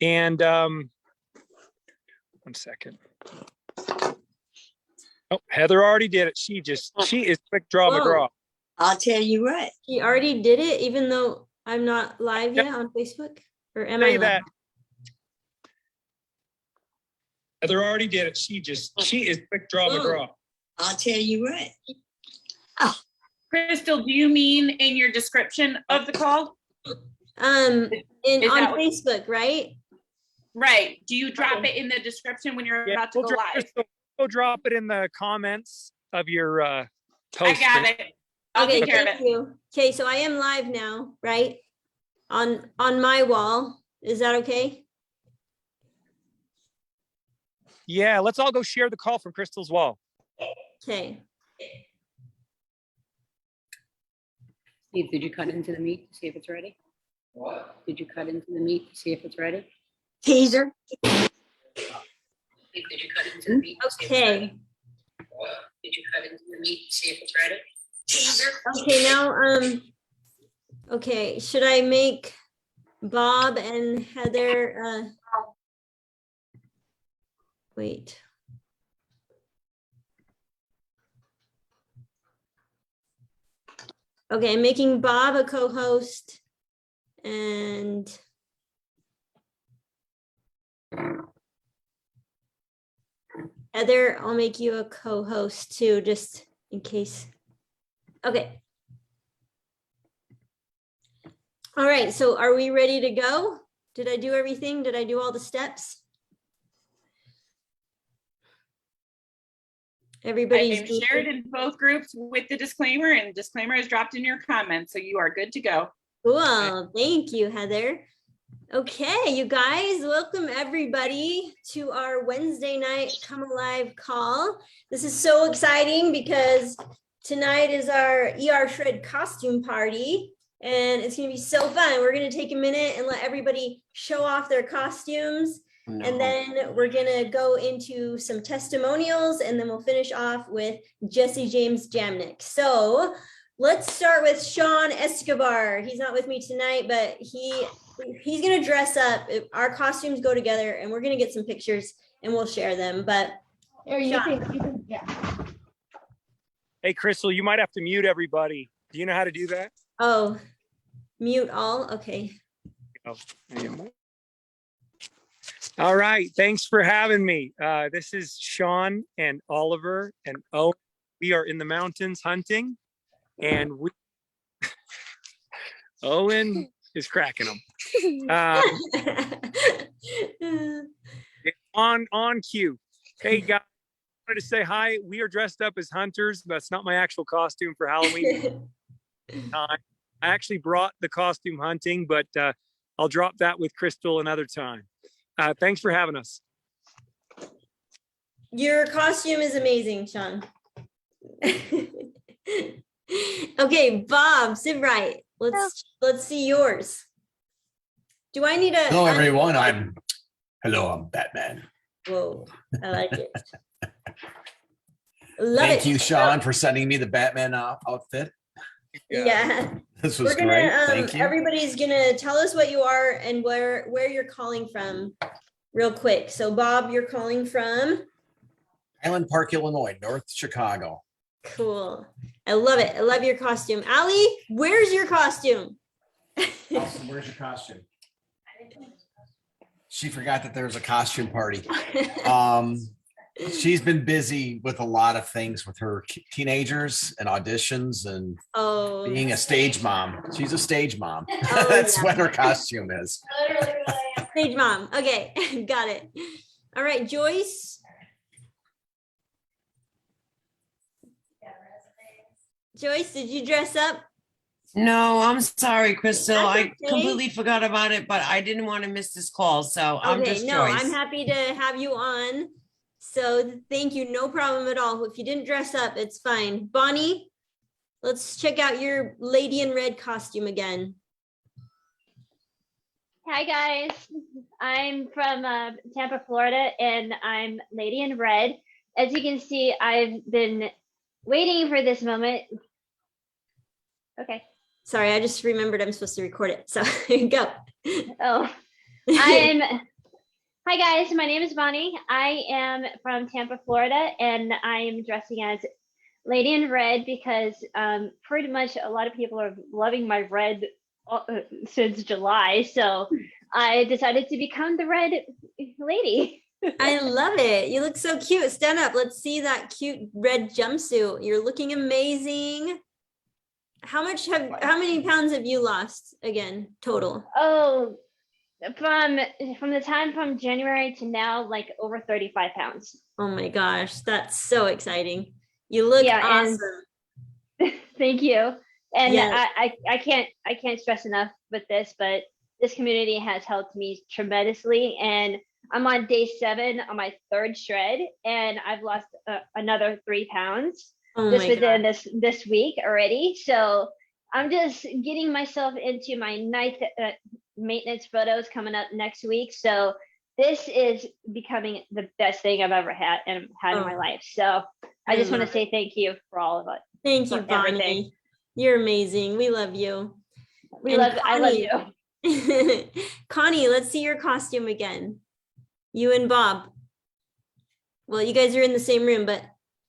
And 1 second. Oh, Heather already did it. She is quick draw McGraw. I'll tell you what. She already did it, even though I'm not live yet on Facebook. Or am I Say live? that. Heather already did it. She is quick draw McGraw. I'll tell you what. Crystal, do you mean in your description of the call? On that Facebook, right? Right. Do you drop it in the description when you're about to go live? We'll drop it in the comments of your post. I got it. I'll Okay, take care of thank it. you. Okay, so I am live now, right? On my wall. Is that okay? Yeah, let's all go share the call from Crystal's wall. Okay. Steve, did you cut into the meat to see if it's ready? What? Did you cut into the meat to see if it's ready? Teaser. Steve, did you cut into the meat to see if it's Okay. ready? What? Did you cut into the meat to see if it's ready? Teaser. Okay, now, okay, should I make Bob and Heather, wait. Okay, I'm making Bob a co-host and Heather, I'll make you a co-host too, just in case. Okay. All right, so are we ready to go? Did I do everything? Did I do all the steps? Everybody's I've shared in both groups with the disclaimer, and disclaimer is dropped in your comments, so you are good to go. Cool. Thank you, Heather. Okay, you guys, welcome everybody to our Wednesday night Come Alive call. This is so exciting because tonight is our ER Shred costume party, and it's going to be so fun. We're going to take a minute and let everybody show off their costumes. No. And then we're gonna go into some testimonials, and then we'll finish off with Jesse James Jamnick. So let's start with Sean Escobar. He's not with me tonight, but he's gonna dress up. Our costumes go together, and we're gonna get some pictures and we'll share them. But Sean. Hey, Crystal, you might have to mute everybody. Do you know how to do that? Oh, mute all. Okay. Oh, I am. All right, thanks for having me. This is Sean and Oliver and Owen. We are in the mountains hunting, and Owen is cracking them. On cue. Hey guys, I wanted to say hi. We are dressed up as hunters. That's not my actual costume for Halloween. I actually brought the costume hunting, but I'll drop that with Crystal another time. Thanks for having us. Your costume is amazing, Sean. Okay, Bob, sit right. Let's see yours. Do I need a? Hello, everyone. I'm Batman. Whoa, I like it. Love Thank it. you, Sean, for sending me the Batman outfit. Yeah. This was We're gonna, great. Thank you. Everybody's gonna tell us what you are and where you're calling from real quick. So Bob, you're calling from? Highland Park, Illinois, North Chicago. Cool. I love it. I love your costume. Allie, where's your costume? Allison, where's your costume? She forgot that there was a costume party. She's been busy with a lot of things with her teenagers and auditions and being a stage mom. She's a stage mom. Oh, That's yeah. what her costume is. Stage mom. Okay, got it. All right, Joyce. Joyce, did you dress up? No, I'm sorry, Crystal. That's I okay. completely forgot about it, but I didn't want to miss this call, so I'm just no, Joyce. I'm happy to have you on. So thank you, no problem at all. If you didn't dress up, it's fine. Bonnie, let's check out your lady in red costume again. Hi guys, I'm from Tampa, Florida, and I'm Lady in Red. As you can see, I've been waiting for this moment. Okay. Sorry, I just remembered I'm supposed to record it. So go. Oh, I'm Hi guys, my name is Bonnie. I am from Tampa, Florida, and I am dressing as Lady in Red because pretty much a lot of people are loving my red since July. So I decided to become the Red Lady. I love it. You look so cute. Stand up. Let's see that cute red jumpsuit. You're looking amazing. How many pounds have you lost again total? Oh, from the time from January to now, like over 35 pounds. Oh my gosh, that's so exciting. You look awesome. Thank you. And Yes. I can't stress enough with this, but this community has helped me tremendously. And I'm on day 7 on my 3rd shred, and I've lost another 3 pounds just within this week already. So I'm just getting myself into my 9th maintenance photos coming up next week. So this is becoming the best thing I've ever had in my life. So I just want to say thank you for all of it. Thank you, Bonnie. Everything. You're amazing. We love you. I love you. Connie, let's see your costume again. You and Bob. Well, you guys are in the same room, but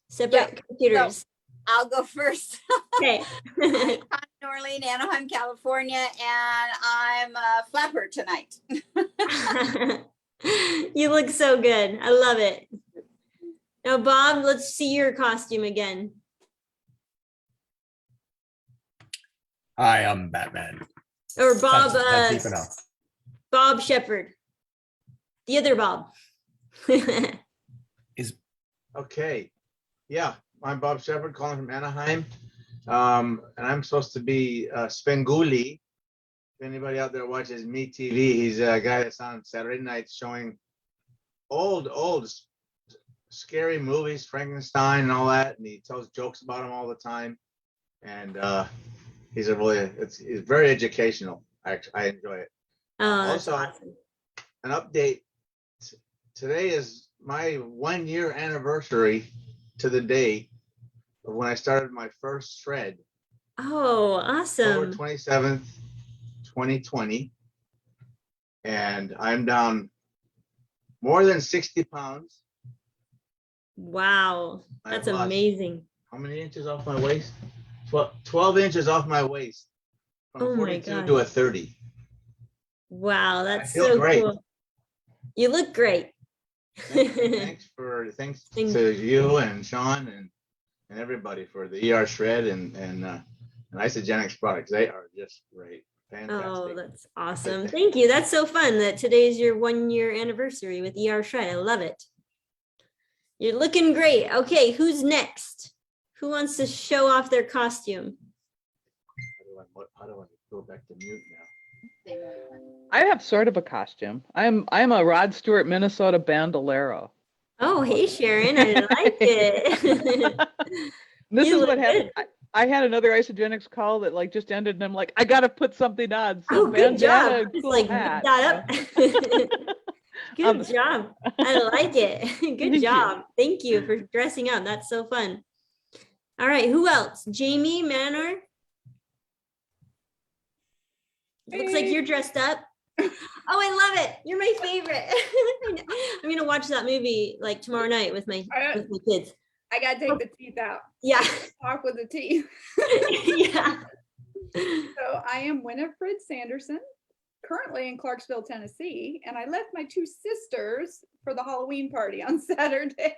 separate computers. So I'll go first. Okay. I'm Norlene, Anaheim, California, and I'm a flapper tonight. You look so good. I love it. Now, Bob, let's see your costume again. Hi, I'm Batman. Or Bob, that's deep enough. Bob Shepherd. The other Bob. Okay. Yeah, I'm Bob Shepherd calling from Anaheim. And I'm supposed to be Svengoolie. If anybody out there watches Me TV, he's a guy that's on Saturday nights showing old scary movies, Frankenstein and all that, and he tells jokes about them all the time. And he's very educational. Actually, I enjoy it. Also, awesome. An update. Today is my 1-year anniversary to the day of when I started my first shred. Oh, awesome. October 27th, 2020. And I'm down more than 60 pounds. Wow. That's amazing. How many inches off my waist? 12 inches off my waist. From 42 to a 30. Wow, that's so great. Cool. You look great. Thanks to you and Sean and everybody for the ER Shred and Isagenix products. They are just great. Fantastic. Oh, that's awesome. Thank you. That's so fun that today's your 1-year anniversary with ER Shred. I love it. You're looking great. Okay, who's next? Who wants to show off their costume? How do I go back to mute now? I have sort of a costume. I'm a Rod Stewart, Minnesota bandolero. Oh, hey Sharon, I like it. This is what happened. I had another Isagenix call that like just ended, and I'm like, I gotta put something on. So good job. Cool like hat, that up. Good job. I like it. Good job. Thank you for dressing up. That's so fun. All right, who else? Jamie, Manor. Looks like you're dressed up. Oh, I love it. You're my favorite. I'm gonna watch that movie like tomorrow night with my kids. I gotta take the teeth out. Yeah. Talk with the teeth. Yeah. So I am Winifred Sanderson, currently in Clarksville, Tennessee, and I left my 2 sisters for the Halloween party on Saturday.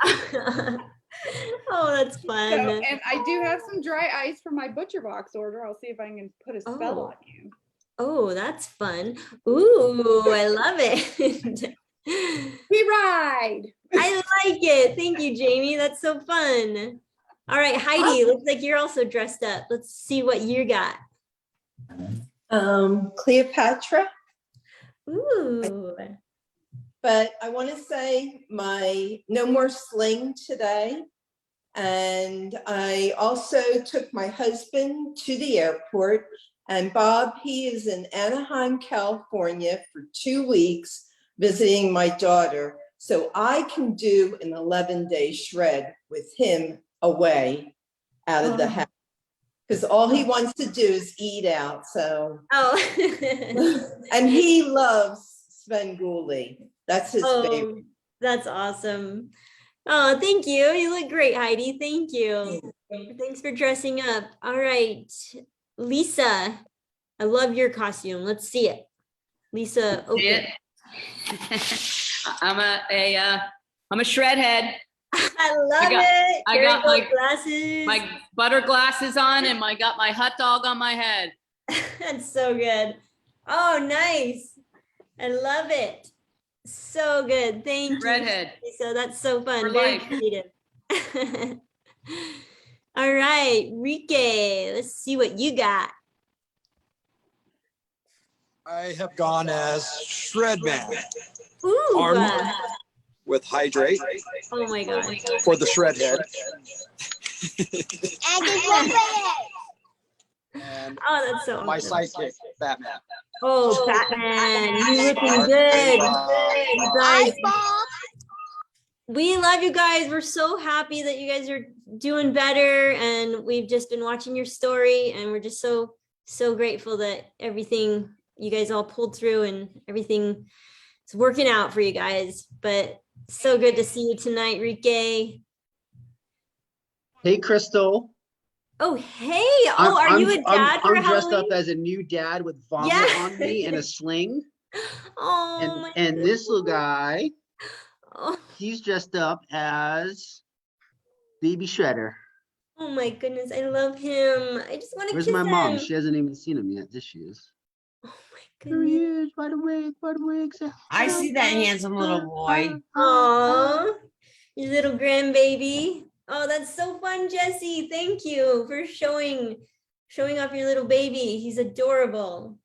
Oh, that's fun. So, and I do have some dry ice for my butcher box order. I'll see if I can put a spell on you. Oh, that's fun. Ooh, I love it. We ride. I like it. Thank you, Jamie. That's so fun. All right, Heidi, looks like you're also dressed up. Let's see what you got. Cleopatra. Ooh. But I want to say my no more sling today. And I also took my husband to the airport. And Bob, he is in Anaheim, California for 2 weeks visiting my daughter. So I can do an 11-day shred with him away out of the house. Because all he wants to do is eat out. So, and he loves Svengoolie. That's his Oh, favorite. that's awesome. Oh, thank you. You look great, Heidi. Thank you. Thanks for dressing up. All right, Lisa, I love your costume. Let's see it. Lisa, open. I'm a shredhead. I love it. I got my glasses. My butter glasses on, and got my hot dog on my head. That's so good. Oh, nice. I love it. So good. Thank Redhead. you. So that's so fun. For Very life. creative. All right, Rike, let's see what you got. I have gone as Shredman. Ooh. Armed with hydrate. Oh my God. For the shred head. And oh, that's so my awesome. sidekick, Batman. Oh, Batman, you looking good. You guys, we love you guys. We're so happy that you guys are doing better, and we've just been watching your story, and we're just so grateful that everything you guys all pulled through and everything is working out for you guys. But so good to see you tonight, Rike. Hey, Crystal. Oh, hey. Oh, are you a dad for I'm dressed Halloween? up as a new dad with vomit on me and a sling. Oh, and this little guy, oh. he's dressed up as Baby Shredder. Oh my goodness, I love him. I just want to Where's kiss my him. mom? She hasn't even seen him yet. There she is. There he is, by the way. I see that handsome little boy. Aw, your little grandbaby. Oh, that's so fun, Jesse. Thank you for showing off your little baby. He's adorable.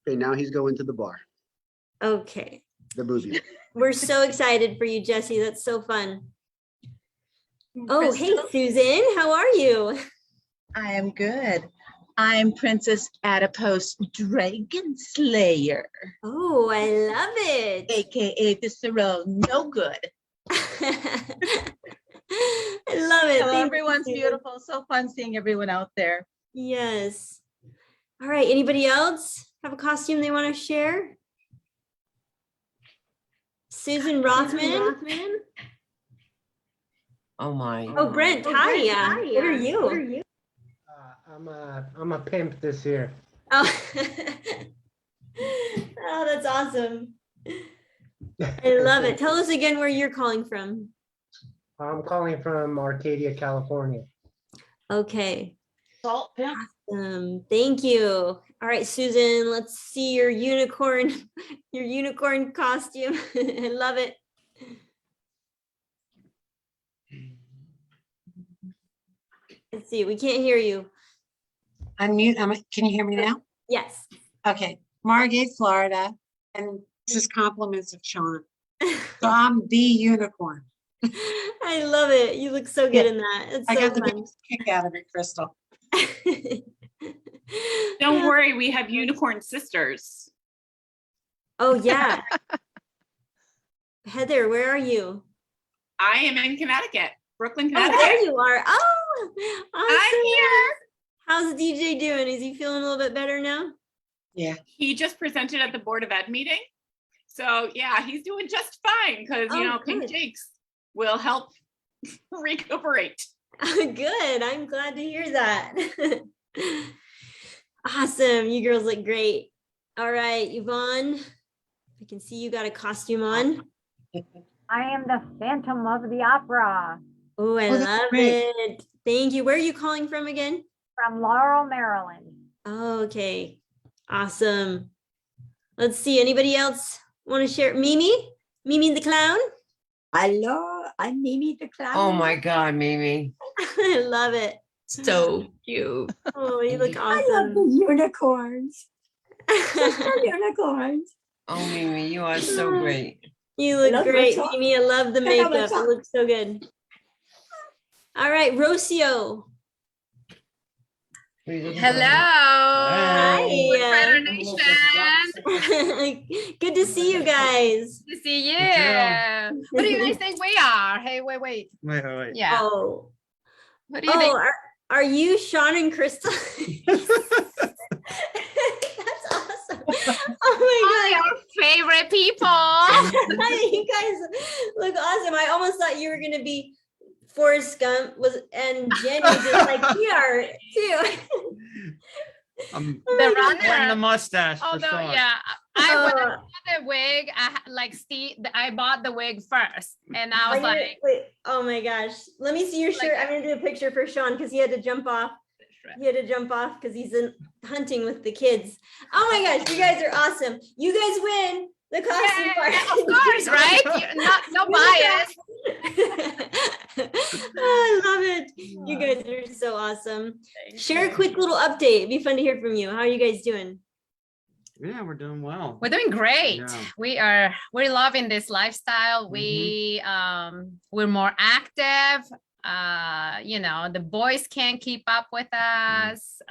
Okay, now he's going to the bar. Okay. The movie. We're so excited for you, Jesse. That's so fun. Oh, hey, Crystal? Susan. How are you? I am good. I'm Princess Adipose Dragon Slayer. Oh, I love it. AKA Visceral No Good. I love it. Hello, Thank you, everyone's Susan. beautiful. So fun seeing everyone out there. Yes. All right. Anybody else have a costume they want to share? Susan Rothman. Oh my. Oh, Brent, Talia. What are you? I'm a pimp this year. Oh. Oh, that's awesome. I love it. Tell us again where you're calling from. I'm calling from Arcadia, California. Okay. Salt pimp. Thank you. All right, Susan, let's see your unicorn costume. I love it. Let's see, we can't hear you. I'm mute. Can you hear me now? Yes. Okay. Margate, Florida. And this is compliments of Sean. So I'm the unicorn. I love it. You look so good in that. It's I so got the fun. biggest kick out of it, Crystal. Don't worry, we have unicorn sisters. Oh, yeah. Heather, where are you? I am in Connecticut, Brooklyn, Oh, Connecticut. there you are. Oh, awesome. I'm here. How's DJ doing? Is he feeling a little bit better now? Yeah. He just presented at the Board of Ed meeting. So yeah, he's doing just fine because, Oh, you know, Pink good. Jakes will help recuperate. Good. I'm glad to hear that. Awesome. You girls look great. All right, Yvonne, I can see you got a costume on. I am the Phantom of the Opera. Oh, I love it. Thank you. Where are you calling from again? From Laurel, Maryland. Oh, okay. Awesome. Let's see. Anybody else want to share? Mimi? Mimi the clown? Hello, I'm Mimi the clown. Oh my God, Mimi. I love it. So cute. Oh, you look I love awesome. the unicorns. Sister unicorns. Oh, Mimi, you are so great. You look Love your great, top. Mimi. I love the Check out my makeup. It top. looks so good. All right, Rocio. Hello. Hi. Better Nation. Good to see you guys. To see you. What do you guys think we are? Hey, wait. Wait. Yeah. Oh, What do you think? Are you Sean and Crystal? That's awesome. my God. Our favorite people. You guys look awesome. I almost thought you were gonna be Forrest Gump and Jenny just like we are too. I'm The runner. wearing the mustache for Although, sure. yeah, when I bought the wig, I bought the wig first, and I was like, wait, oh my gosh, let me see your shirt. I'm gonna do a picture for Sean because he had to jump off. He had to jump off because he's in hunting with the kids. Oh my gosh, you guys are awesome. You guys win the costume party. Of course, right? No bias. I love it. You guys are so awesome. Share a quick little update. It'd be fun to hear from you. How are you guys doing? Yeah, we're doing well. We're doing great. Yeah. We're loving this lifestyle. We're more active. The boys can't keep up with us.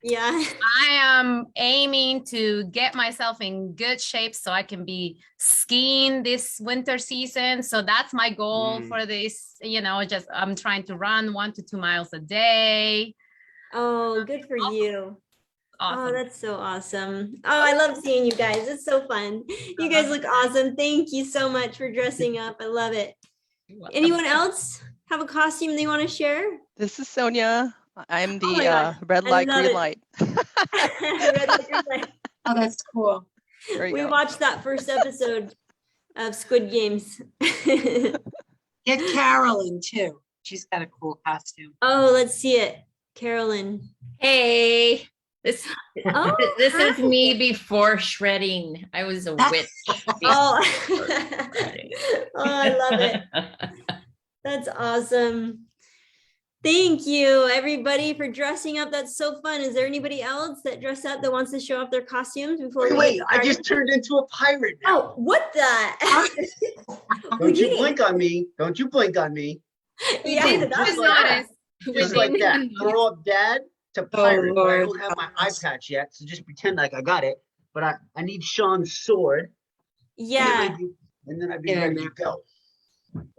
Yeah. I am aiming to get myself in good shape so I can be skiing this winter season. So that's my goal for this, I'm trying to run 1 to 2 miles a day. Oh, good for you. Awesome. Oh, that's so awesome. Oh, I love seeing you guys. It's so fun. You guys look awesome. Thank you so much for dressing up. I love it. Anyone else have a costume they want to share? This is Sonia. I'm Oh my the gosh, red I light, love green it. light. Red light, green light. Oh, that's cool. There you We go. watched that first episode of Squid Games. Get Carolyn too. She's got a cool costume. Oh, let's see it. Carolyn. Hey, this Oh, is me before shredding. I was a witch. Oh. Oh, I love it. That's awesome. Thank you, everybody, for dressing up. That's so fun. Is there anybody else that dressed up that wants to show off their costumes before we Wait, get I started? just turned into a pirate now. Oh, what the? Don't you blink on me. Don't you blink on me. Yeah, Boom, that just was like nice. that. Just like that. Grow up dad to pirate. But I Lord. don't have my eye patch yet, so just pretend like I got it. But I need Sean's sword. Yeah, And then I'd be ready to go.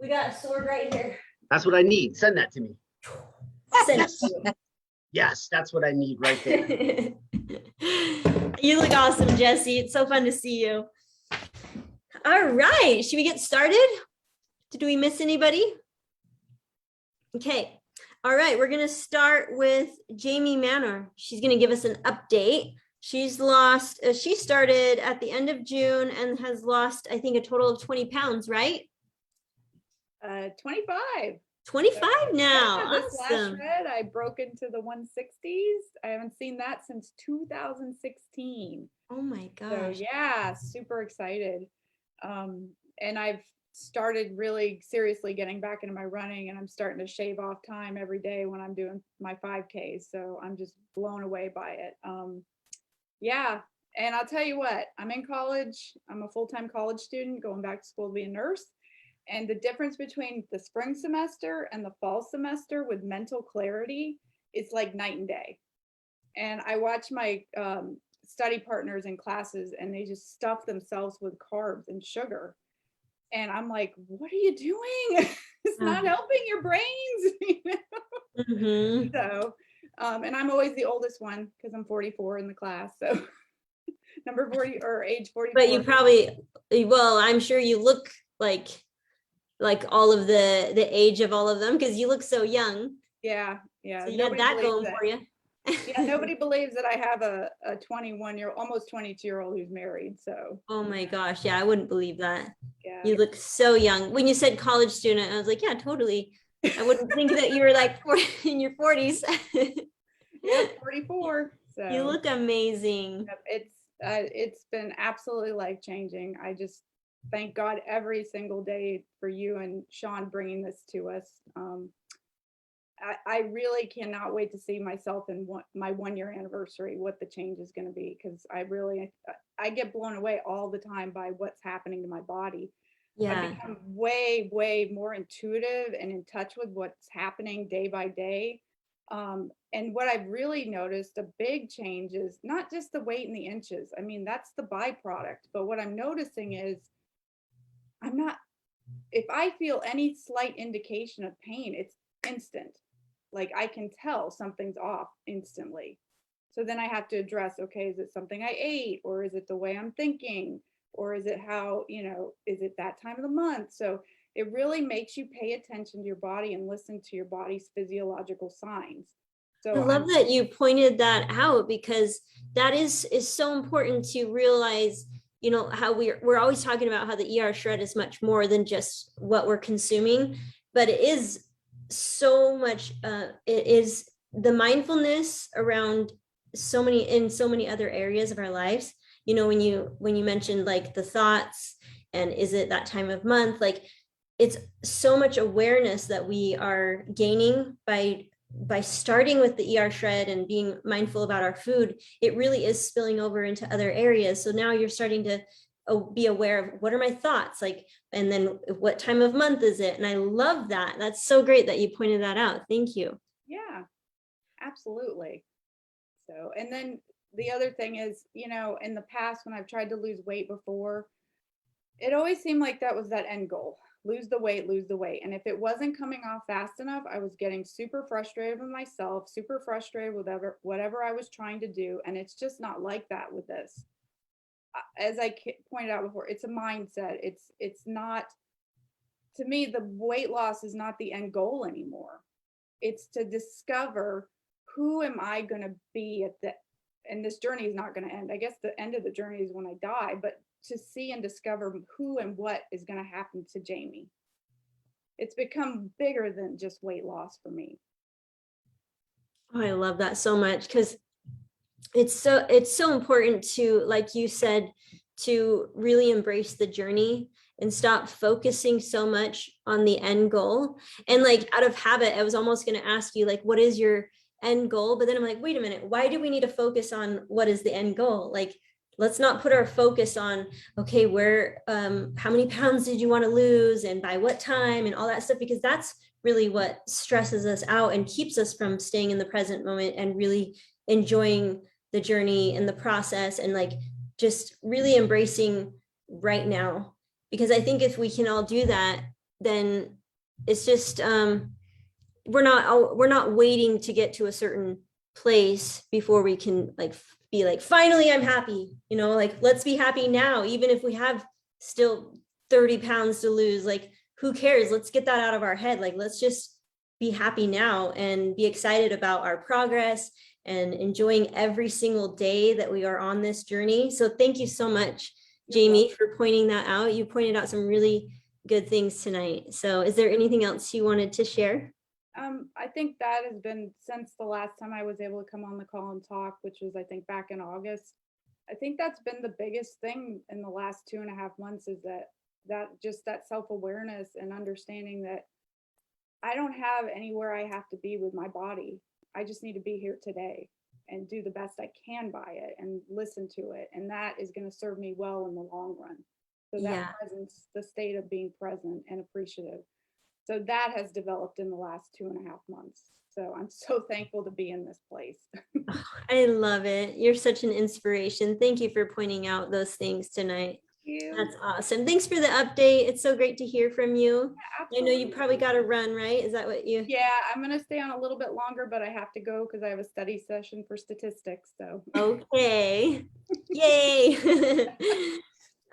we got a sword right here. That's what I need. Send that to me. Send it to you. Yes, that's what I need right there. You look awesome, Jesse. It's so fun to see you. All right, should we get started? Did we miss anybody? Okay. All right, we're going to start with Jamie Manor. She's going to give us an update. She's lost, she started at the end of June and has lost, I think, a total of 20 pounds, right? 25. 25 now. Yeah, this last Awesome. shred, I broke into the 160s. I haven't seen that since 2016. Oh my So gosh. yeah, super excited. And I've started really seriously getting back into my running, and I'm starting to shave off time every day when I'm doing my 5Ks. So I'm just blown away by it. Yeah. And I'll tell you what, I'm in college. I'm a full-time college student going back to school to be a nurse. And the difference between the spring semester and the fall semester with mental clarity is like night and day. And I watch my study partners in classes, and they just stuff themselves with carbs and sugar. And I'm like, what are you doing? It's not helping your brains. You know? Mhm. So, and I'm always the oldest one because I'm 44 in the class. So number 40 or age 44. But you probably, well, I'm sure you look like all of the age of all of them because you look so young. Yeah. Yeah. So you got that going for you. Yeah, nobody believes that I have a 21-year-old, almost 22-year-old who's married. So. Oh my gosh. Yeah, I wouldn't believe that. Yeah. You look so young. When you said college student, I was like, yeah, totally. I wouldn't think that you were like in your 40s. Yeah, 44. So You look amazing. It's been absolutely life-changing. I just thank God every single day for you and Sean bringing this to us. I really cannot wait to see myself in my 1-year anniversary, what the change is going to be, because I get blown away all the time by what's happening to my body. Yeah. I've become way, way more intuitive and in touch with what's happening day by day. And what I've really noticed, a big change is not just the weight and the inches. I mean, that's the byproduct. But what I'm noticing is if I feel any slight indication of pain, it's instant. Like I can tell something's off instantly. So then I have to address, okay, is it something I ate, or is it the way I'm thinking, or is it how, is it that time of the month? So it really makes you pay attention to your body and listen to your body's physiological signs. So I love that you pointed that out, because that is so important to realize, how we're always talking about how the ER shred is much more than just what we're consuming, but it is so much, it is the mindfulness around so many other areas of our lives. When you mentioned like the thoughts and is it that time of month, like it's so much awareness that we are gaining by starting with the ER shred and being mindful about our food. It really is spilling over into other areas. So now you're starting to be aware of what are my thoughts, like, and then what time of month is it? And I love that. That's so great that you pointed that out. Thank you. Yeah, absolutely. So, and then the other thing is, in the past, when I've tried to lose weight before, it always seemed like that was that end goal. Lose the weight. And if it wasn't coming off fast enough, I was getting super frustrated with myself, super frustrated with whatever I was trying to do. And it's just not like that with this. As I pointed out before, it's a mindset. It's not, to me, the weight loss is not the end goal anymore. It's to discover who am I going to be and this journey is not going to end. I guess the end of the journey is when I die, but to see and discover who and what is going to happen to Jamie. It's become bigger than just weight loss for me. Oh, I love that so much, because it's so important to, like you said, to really embrace the journey and stop focusing so much on the end goal. And like out of habit, I was almost going to ask you, like, what is your end goal? But then I'm like, wait a minute, why do we need to focus on what is the end goal? Like, let's not put our focus on, okay, how many pounds did you want to lose and by what time and all that stuff, because that's really what stresses us out and keeps us from staying in the present moment and really enjoying the journey and the process, and like just really embracing right now. Because I think if we can all do that, then it's just, we're not waiting to get to a certain place before we can like be like, finally I'm happy, like, let's be happy now, even if we have still 30 pounds to lose. Like, who cares? Let's get that out of our head. Like, let's just be happy now and be excited about our progress and enjoying every single day that we are on this journey. So thank you so much, Jamie, for pointing that out. You pointed out some really good things tonight. So is there anything else you wanted to share? I think that has been since the last time I was able to come on the call and talk, which was, I think, back in August. I think that's been the biggest thing in the last 2.5 months, is that self-awareness and understanding that I don't have anywhere I have to be with my body. I just need to be here today and do the best I can by it and listen to it. And that is going to serve me well in the long run. So that presence, the state of being present and appreciative. So that has developed in the last 2.5 months. So I'm so thankful to be in this place. I love it. You're such an inspiration. Thank you for pointing out those things tonight. That's awesome. Thanks for the update. It's so great to hear from you. Yeah, I know you probably got to run, right? Is that what you? Yeah, I'm going to stay on a little bit longer, but I have to go because I have a study session for statistics. So. Okay. Yay.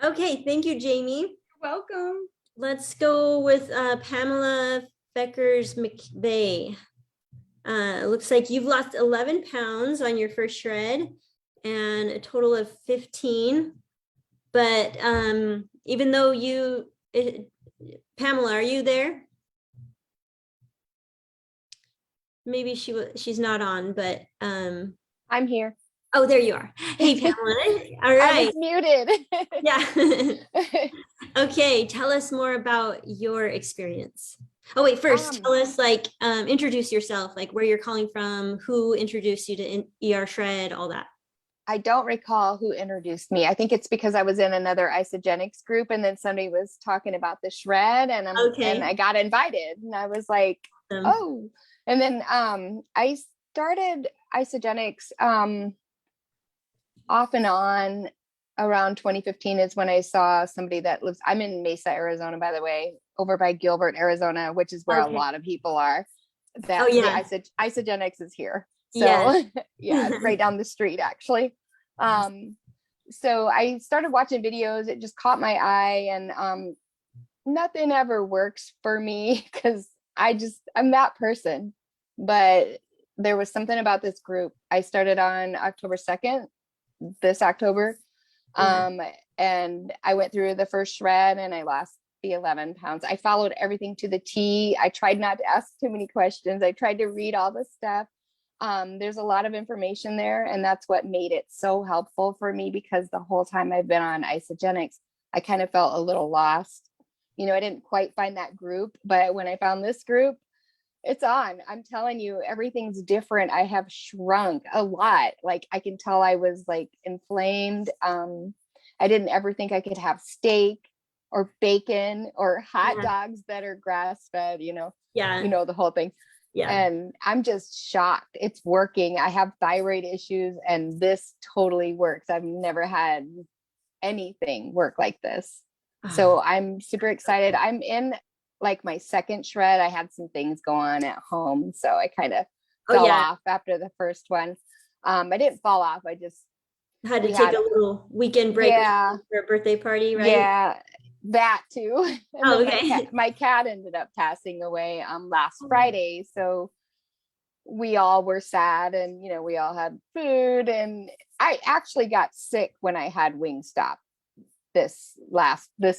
Okay. Thank you, Jamie. You're welcome. Let's go with Pamela Beckers-McVeigh. Looks like you've lost 11 pounds on your first shred and a total of 15. But even though Pamela, are you there? Maybe she's not on, but I'm here. Oh, there you are. Hey, Pamela. All right. I was muted. Yeah. Okay. Tell us more about your experience. Oh, wait, first tell us, like, introduce yourself, like where you're calling from, who introduced you to ER Shred, all that. I don't recall who introduced me. I think it's because I was in another Isagenix group and then somebody was talking about the shred and I got invited and I was like, oh, and then I started Isagenix off and on around 2015 is when I saw somebody that lives, I'm in Mesa, Arizona, by the way, over by Gilbert, Arizona, which is where a lot of people are. That the Isagenix is here. So yeah, it's right down the street actually. So I started watching videos. It just caught my eye, and nothing ever works for me because I'm that person. But there was something about this group. I started on October 2nd, this October. And I went through the first shred and I lost the 11 pounds. I followed everything to the T. I tried not to ask too many questions. I tried to read all the stuff. There's a lot of information there, and that's what made it so helpful for me, because the whole time I've been on Isagenix, I kind of felt a little lost. I didn't quite find that group, but when I found this group, it's on. I'm telling you, everything's different. I have shrunk a lot. Like, I can tell I was like inflamed. I didn't ever think I could have steak or bacon or hot dogs that are grass fed, the whole thing. Yeah. And I'm just shocked. It's working. I have thyroid issues, and this totally works. I've never had anything work like this. So I'm super excited. I'm in like my second shred. I had some things go on at home, so I kind of fell off after the first one. I didn't fall off. I just had to take a little weekend break for a birthday party, right? Yeah, that too. And my cat ended up passing away last Friday, so we all were sad, and we all had food, and I actually got sick when I had Wingstop this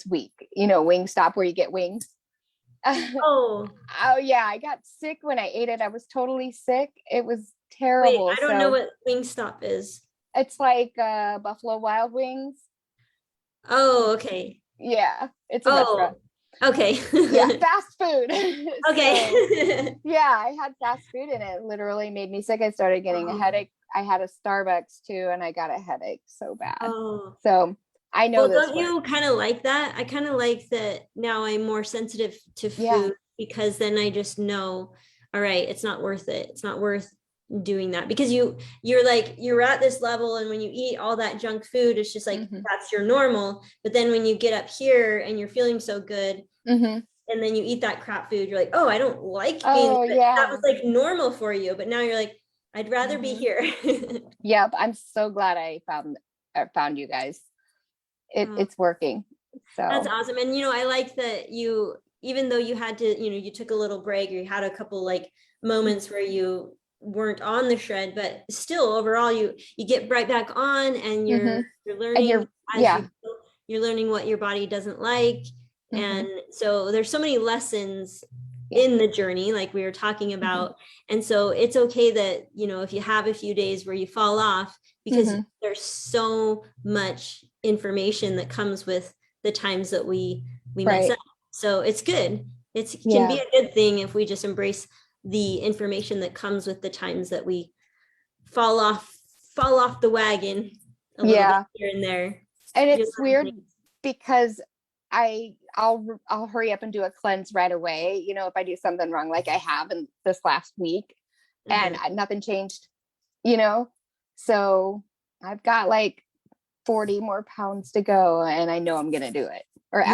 week. Wingstop, where you get wings. Oh yeah, I got sick when I ate it. I was totally sick. It was terrible. Wait, I don't know what Wingstop is. It's like Buffalo Wild Wings. Oh, okay. Yeah, it's a restaurant. Okay. Yeah, fast food. Okay. Yeah, I had fast food, and it literally made me sick. I started getting a headache. I had a Starbucks too, and I got a headache so bad. So I know. Well, don't you kind of like that? I kind of like that now. I'm more sensitive to food because then I just know, all right, it's not worth it. It's not worth doing that, because you're at this level, and when you eat all that junk food, it's just like that's your normal. But then when you get up here and you're feeling so good, and then you eat that crap food, you're like, oh, I don't like being that was like normal for you, but now you're like, I'd rather be here. Yep, I'm so glad I found you guys. It's working. So that's awesome. And I like that you, even though you had to, you took a little break, or you had a couple like moments where you weren't on the shred, but still overall you get right back on, and you're learning, you're learning what your body doesn't like. And so there's so many lessons in the journey, like we were talking about. And so it's okay that, if you have a few days where you fall off, because there's so much information that comes with the times that we mess up. So it's good. It can be a good thing if we just embrace the information that comes with the times that we fall off the wagon a little bit here and there. And it's weird because I'll hurry up and do a cleanse right away, if I do something wrong, like I have in this last week, and nothing changed, so I've got like 40 more pounds to go, and I know I'm gonna do it, or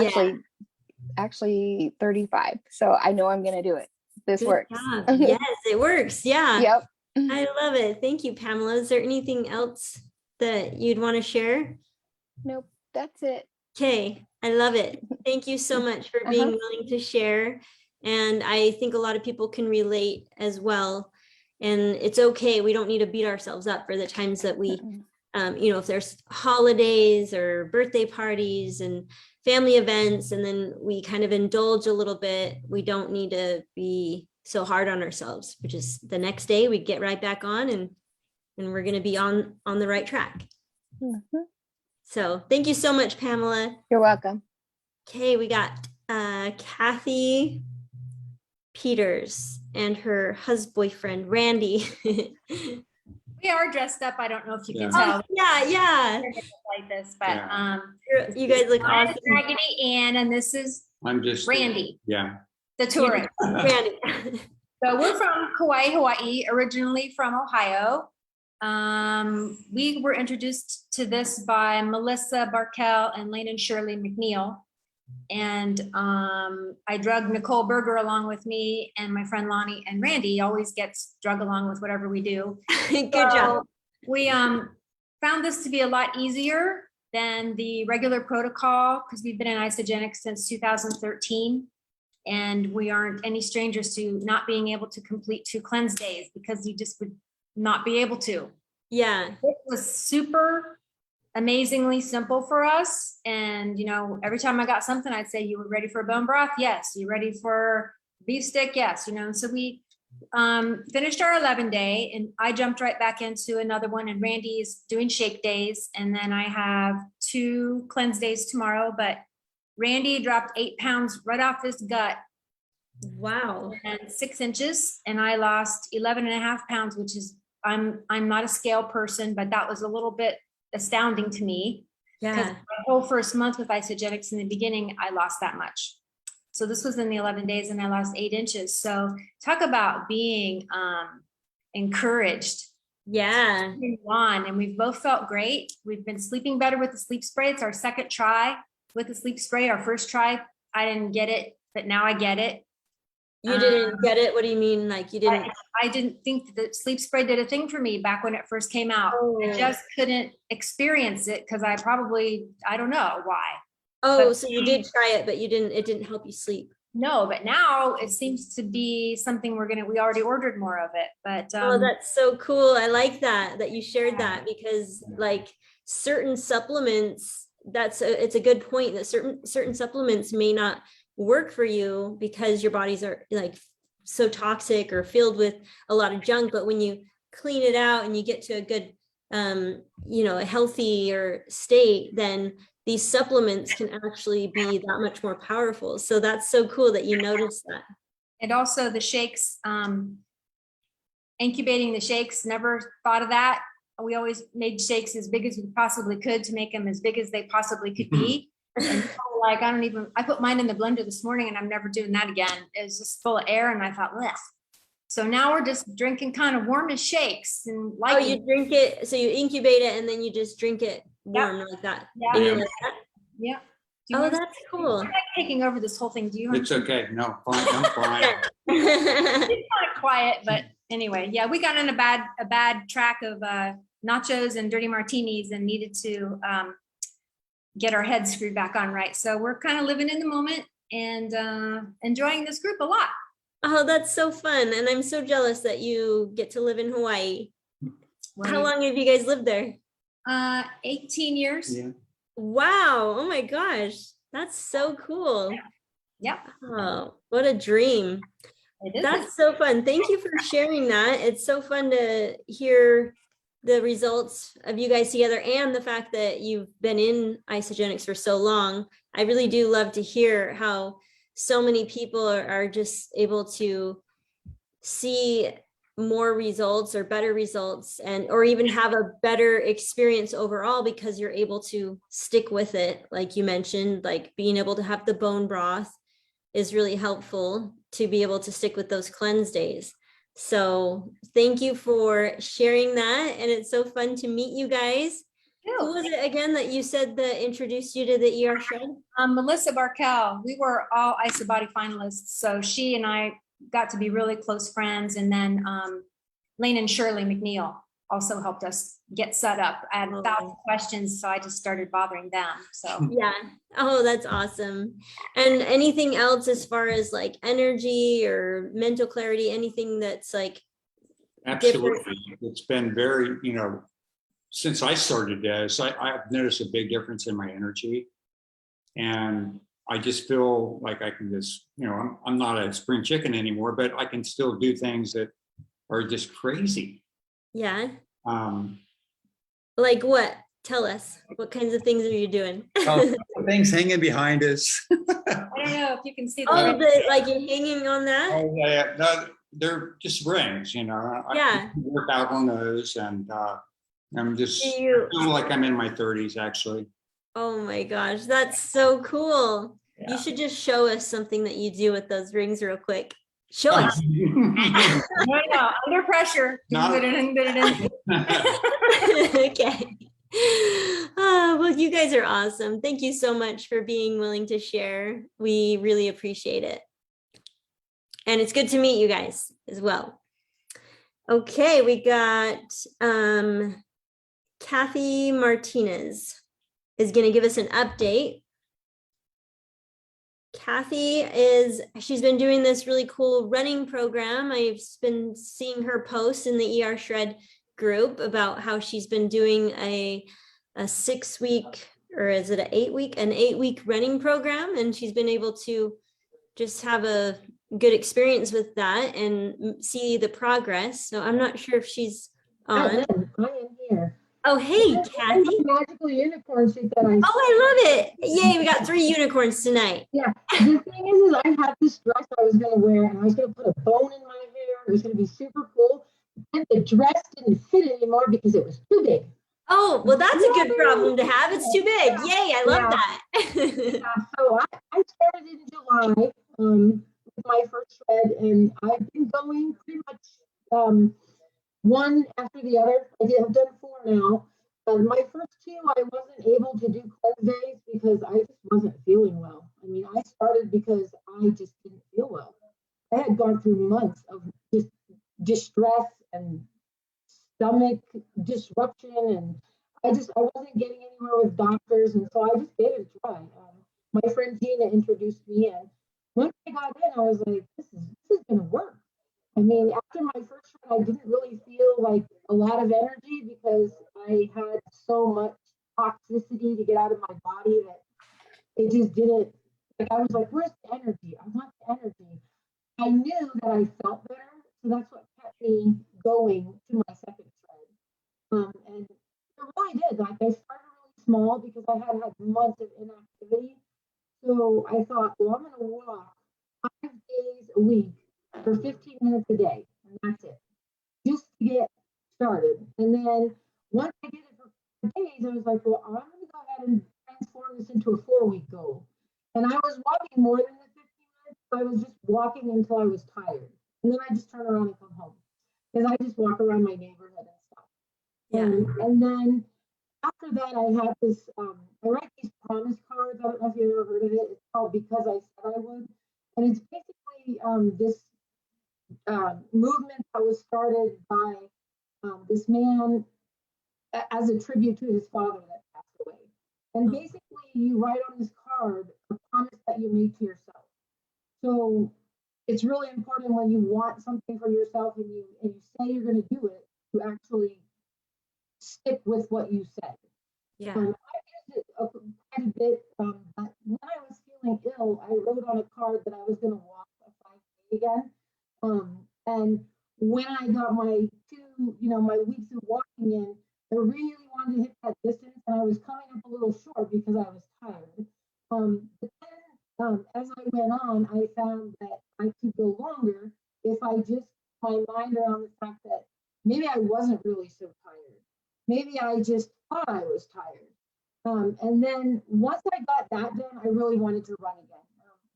actually 35, so I know I'm gonna do it. This works. Yes, it works. Yeah. Yep. I love it. Thank you, Pamela. Is there anything else that you'd want to share? Nope, that's it. Okay, I love it. Thank you so much for being willing to share. And I think a lot of people can relate as well. And it's okay. We don't need to beat ourselves up for the times that we, if there's holidays or birthday parties and family events, and then we kind of indulge a little bit, we don't need to be so hard on ourselves, which is the next day we get right back on, and we're going to be on the right track. So thank you so much, Pamela. You're welcome. Okay, we got Kathy Peters and her husband, Randy. We are dressed up. I don't know if you can tell. Yeah. Like this, but you guys look awesome. Raggedy Ann, and this is Randy. Yeah. The tourist. Randy. So we're from Kauai, Hawaii, originally from Ohio. We were introduced to this by Melissa Barkell and Lane and Shirley McNeil. And I drug Nicole Berger along with me, and my friend Lonnie and Randy always gets drug along with whatever we do. Good job. We found this to be a lot easier than the regular protocol because we've been in Isagenix since 2013. And we aren't any strangers to not being able to complete 2 cleanse days because you just would not be able to. Yeah. It was super amazingly simple for us. And, you know, every time I got something, I'd say, you were ready for a bone broth? Yes. You ready for beef stick? Yes. You know, and so we finished our 11-day and I jumped right back into another one, and Randy's doing shake days. And then I have 2 cleanse days tomorrow, but Randy dropped 8 pounds right off his gut. Wow. And 6 inches. And I lost 11.5 pounds, which is, I'm not a scale person, but that was a little bit astounding to me. Yeah. Because my whole first month with Isagenix in the beginning, I lost that much. So this was in the 11 days and I lost 8 inches. So talk about being encouraged. Yeah. And we've both felt great. We've been sleeping better with the sleep spray. It's our second try with the sleep spray. Our first try, I didn't get it, but now I get it. You didn't get it? What do you mean? Like you didn't? I didn't think that sleep spray did a thing for me back when it first came out. I just couldn't experience it because I don't know why. Oh, so you did try it, but it didn't help you sleep. No, but now it seems to be something we already ordered more of it, but. Oh, that's so cool. I like that you shared that, because like certain supplements, it's a good point that certain supplements may not work for you because your bodies are like so toxic or filled with a lot of junk. But when you clean it out and you get to a good, a healthier state, then these supplements can actually be that much more powerful. So that's so cool that you noticed that. And also the shakes, incubating the shakes, never thought of that. We always made shakes as big as we possibly could to make them as big as they possibly could be. And like, I put mine in the blender this morning and I'm never doing that again. It was just full of air and I thought, ugh. So now we're just drinking kind of warm as shakes. And like, oh, you drink it, so you incubate it and then you just drink it warm like that. Yeah. Like that? Yeah. Oh, that's cool. I'm taking over this whole thing. Do you? It's okay. No, fine. I'm fine. It's kind of quiet, but anyway, yeah, we got in a bad track of nachos and dirty martinis and needed to get our heads screwed back on right. So we're kind of living in the moment and enjoying this group a lot. Oh, that's so fun. And I'm so jealous that you get to live in Hawaii. How long have you guys lived there? 18 years. Yeah. Wow. Oh my gosh. That's so cool. Yep. Oh, what a dream. That's so fun. Thank you for sharing that. It's so fun to hear the results of you guys together and the fact that you've been in Isagenix for so long. I really do love to hear how so many people are just able to see more results or better results or even have a better experience overall because you're able to stick with it. Like you mentioned, like being able to have the bone broth is really helpful to be able to stick with those cleanse days. So thank you for sharing that. And it's so fun to meet you guys. Who was it again that you said that introduced you to the ER Shred? Melissa Barkel. We were all IsaBody finalists. So she and I got to be really close friends. And then Lane and Shirley McNeil also helped us get set up. I had 1,000 questions, so I just started bothering them. So yeah. Oh, that's awesome. And anything else as far as like energy or mental clarity, anything that's like Absolutely. different? It's been very, since I started this, I've noticed a big difference in my energy. And I just feel like I can just, I'm not a spring chicken anymore, but I can still do things that are just crazy. Yeah. Like what? Tell us. What kinds of things are you doing? Things hanging behind us. I don't know if you can see like you're hanging on that? Oh, yeah. No, they're just rings, Yeah. I work out on those and I'm just kind of like I'm in my 30s, actually. Oh my gosh, that's so cool. Yeah. You should just show us something that you do with those rings real quick. Show us. No, under pressure. Okay. Well, you guys are awesome. Thank you so much for being willing to share. We really appreciate it. And it's good to meet you guys as well. Okay, we got Kathy Martinez is going to give us an update. Kathy she's been doing this really cool running program. I've been seeing her post in the ER Shred group about how she's been doing a 6-week, or is it an 8-week running program, and she's been able to just have a good experience with that and see the progress. So I'm not sure if she's on. I am here. Oh, hey, Kathy. Magical unicorn suit that I. Oh, I love it. Yay, we got 3 unicorns tonight. Yeah. The thing is I had this dress I was going to wear, and I was going to put a bone in my hair. It was going to be super cool. And the dress didn't fit anymore because it was too big. Oh, well, that's a good problem to have. It's too big. Yay, I love that. So I started in July with my first shred, and I've been going pretty much one after the other. I've done 4 now. My first 2, I wasn't able to do cleanse days because I just wasn't feeling well. I mean, I started because I just didn't feel well. I had gone through months of just distress and stomach disruption, and I wasn't getting anywhere with doctors, and so I just gave it a try. My friend Gina introduced me, and once I got in, I was like, this is gonna work. I mean, after my first shred, I didn't really feel like a lot of energy because I had so much toxicity to get out of my body that it just didn't, like, I was like, where's the energy? I want the energy. I knew that I felt better, so that's what kept me going to my second shred. And it really did. Like, I started really small because I had months of inactivity. So I thought, well, I'm going to walk 5 days a week for 15 minutes a day, and that's it, just to get started. And then once I did it for 5 days, I was like, well, I'm going to go ahead and transform this into a 4-week goal. And I was walking more than the 15 minutes. I was just walking until I was tired, and then I just turn around and come home because I just walk around my neighborhood and stuff. Yeah. And then after that, I had this. I write these promise cards. I don't know if you ever heard of it. It's called Because I Said I Would, and it's basically this movement that was started by this man as a tribute to his father that passed away. And basically, you write on this card a promise that you made to yourself. So it's really important when you want something for yourself and you say you're going to do it, to actually stick with what you said. Yeah. I used it quite a bit, but when I was feeling ill, I wrote on a card that I was going to walk a 5K again. And when I got my 2, my weeks of walking in, I really wanted to hit that distance, and I was coming up a little short because I was tired. But then, as I went on, I found that I could go longer if I just my mind around the fact that maybe I wasn't really so tired. Maybe I just thought I was tired. And then once I got that done, I really wanted to run again.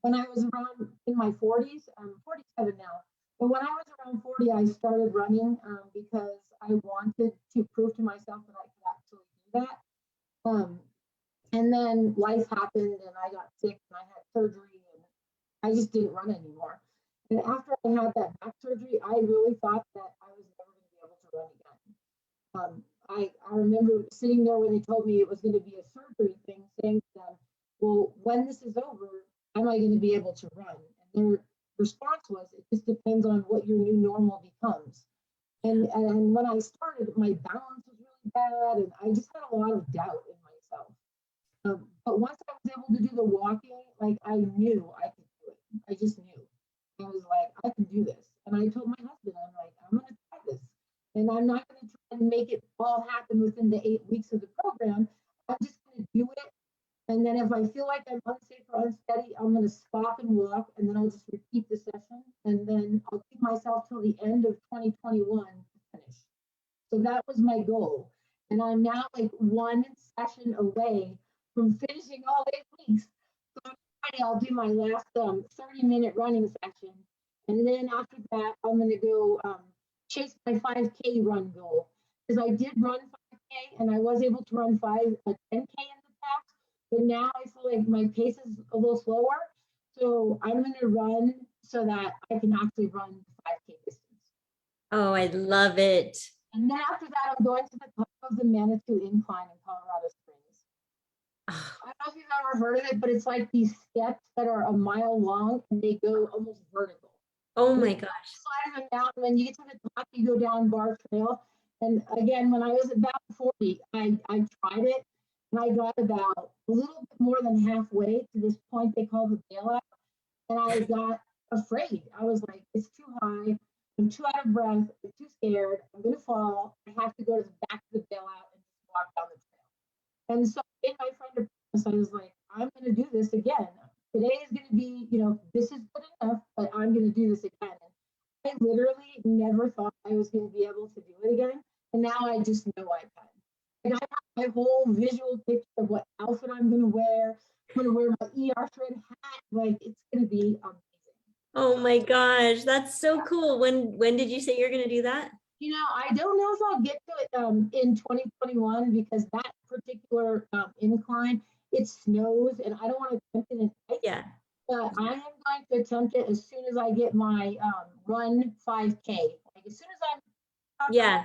When I was around in my 40s, I'm 47 now, but when I was around 40, I started running because I wanted to prove to myself that I could actually do that. And then life happened, and I got sick, and I had surgery, and I just didn't run anymore. And after I had that back surgery, I really thought that I was never going to be able to run again. I remember sitting there when they told me it was going to be a surgery thing, saying to them, well, when this is over, am I going to be able to run? And their response was, it just depends on what your new normal becomes. And when I started, my balance was really bad, and I just had a lot of doubt in myself. But once I was able to do the walking, like, I knew I could do it. I just knew. I was like, I can do this. And I told my husband, I'm like, I'm going to try this. And I'm not going to try and make it all happen within the 8 weeks of the program. I'm just going to do it. And then if I feel like I'm unsafe or unsteady, I'm going to stop and walk, and then I'll just repeat the session. And then I'll give myself till the end of 2021 to finish. So that was my goal. And I'm now like 1 session away from finishing all 8 weeks. So on Friday, I'll do my last 30-minute running session. And then after that, I'm going to go chase my 5K run goal. Because I did run 5K, and I was able to run 10K in the past, but now I feel like my pace is a little slower. So I'm going to run so that I can actually run the 5K distance. Oh, I love it. And then after that, I'm going to the top of the Manitou Incline in Colorado Springs. I don't know if you've ever heard of it, but it's like these steps that are a mile long and they go almost vertical. Oh my gosh. Side of a mountain, when you get to the top, you go down Bar Trail. And again, when I was about 40, I tried it and I got about a little bit more than halfway to this point they call the bailout. And I got afraid. I was like, it's too high. I'm too out of breath. I'm too scared. I'm going to fall. I have to go to the back of the bailout and just walk down the trail. And so in my friend a promise, I was like, I'm going to do this again. Today is going to be, this is good enough, but I'm going to do this again. And I literally never thought I was going to be able to do it again. And now I just know I can. And I have my whole visual picture of what outfit I'm going to wear. I'm going to wear my ER shred hat. Like, it's going to be amazing. Oh my gosh, that's so cool. When did you say you're going to do that? I don't know if I'll get to it in 2021 because that particular incline, it snows and I don't want to attempt it in ice. Yeah. But I am going to attempt it as soon as I get my run 5K. Like as soon as I'm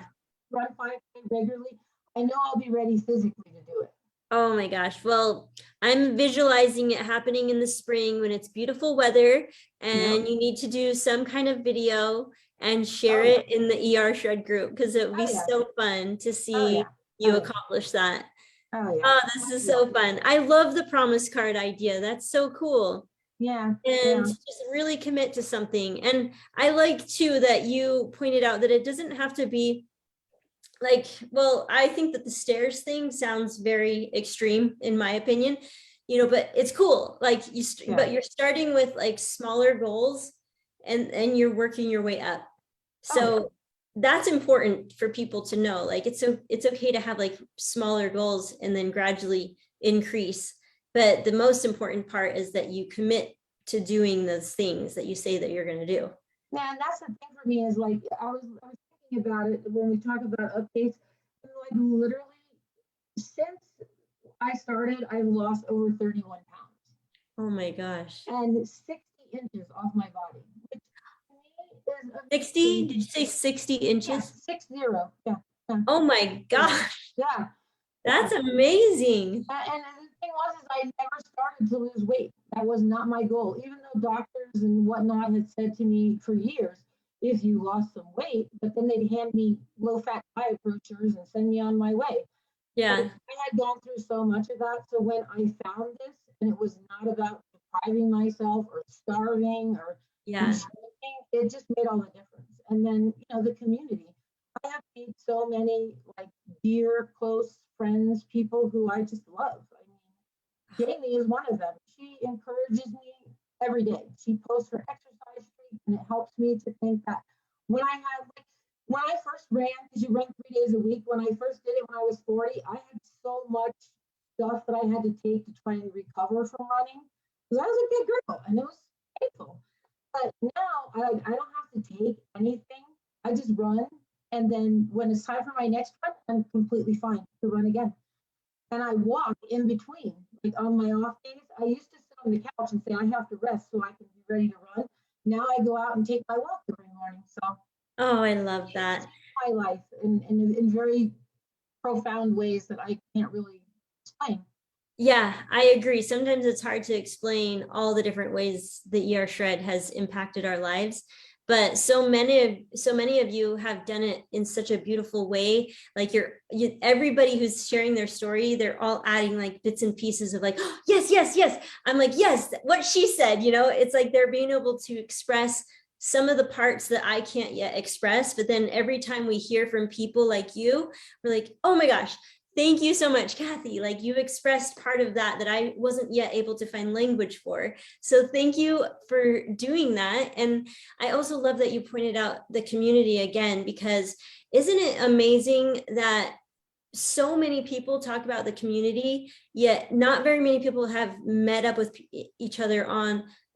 run 5K regularly, I know I'll be ready physically to do it. Oh my gosh. Well, I'm visualizing it happening in the spring when it's beautiful weather and you need to do some kind of video and share it in the ER Shred group because it would be so fun to see you accomplish that. Oh, this is so fun. I love the promise card idea. That's so cool. Yeah. And just really commit to something. And I like too that you pointed out that it doesn't have to be like, well, I think that the stairs thing sounds very extreme in my opinion, but it's cool. Like but you're starting with like smaller goals and you're working your way up. So that's important for people to know. Like, it's okay to have like smaller goals and then gradually increase. But the most important part is that you commit to doing those things that you say that you're going to do. Yeah, and that's the thing for me is like, I was thinking about it when we talk about updates, like literally since I started, I've lost over 31 pounds. Oh my gosh. And 60 inches off my body, which to me is 60? Did you say 60 inches? Yeah, 60. Yeah. Oh my gosh. Yeah. That's amazing. And the thing was, is I never started to lose weight. That was not my goal. Even though doctors and whatnot had said to me for years, if you lost some weight, but then they'd hand me low-fat diet brochures and send me on my way. Yeah. But I had gone through so much of that. So when I found this, and it was not about depriving myself or starving or it just made all the difference. And then, the community. I have made so many like dear, close friends, people who I just love. I mean, Jamie is one of them. She encourages me every day. She posts her exercise streak, and it helps me to think that when I first ran, because you run 3 days a week, when I first did it when I was 40, I had so much stuff that I had to take to try and recover from running. Because I was a big girl, and it was painful. But now I don't have to take anything. I just run. And then when it's time for my next run, I'm completely fine to run again. And I walk in between. Like on my off days, I used to sit on the couch and say, I have to rest so I can be ready to run. Now I go out and take my walk every morning. So I love that. My life in very profound ways that I can't really explain. Yeah, I agree. Sometimes it's hard to explain all the different ways the ER Shred has impacted our lives. But so many of you have done it in such a beautiful way. Like everybody who's sharing their story, they're all adding like bits and pieces of like, oh, yes. I'm like, yes, what she said, it's like they're being able to express some of the parts that I can't yet express. But then every time we hear from people like you, we're like, oh my gosh, thank you so much, Kathy. Like you expressed part of that I wasn't yet able to find language for. So thank you for doing that. And I also love that you pointed out the community again, because isn't it amazing that so many people talk about the community, yet not very many people have met up with each other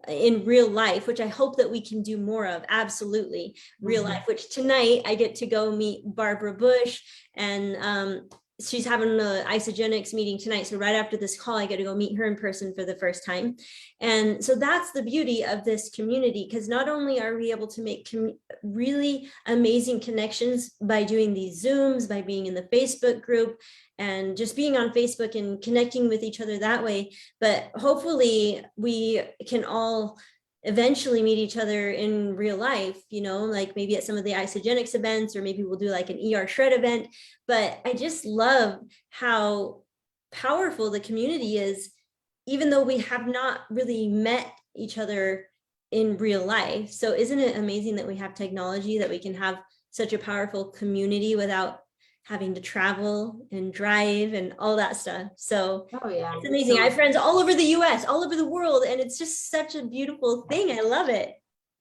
in real life, which I hope that we can do more of. Absolutely. Real life, which tonight I get to go meet Barbara Bush and she's having the Isagenix meeting tonight. So right after this call, I get to go meet her in person for the first time. And so that's the beauty of this community, because not only are we able to make really amazing connections by doing these Zooms, by being in the Facebook group and just being on Facebook and connecting with each other that way, but hopefully we can all eventually meet each other in real life, you know, like maybe at some of the Isagenix events, or maybe we'll do like an ER shred event. But I just love how powerful the community is, even though we have not really met each other in real life. So isn't it amazing that we have technology, that we can have such a powerful community without having to travel and drive and all that stuff? So it's amazing. I have friends all over the US, all over the world, and it's just such a beautiful thing. I love it.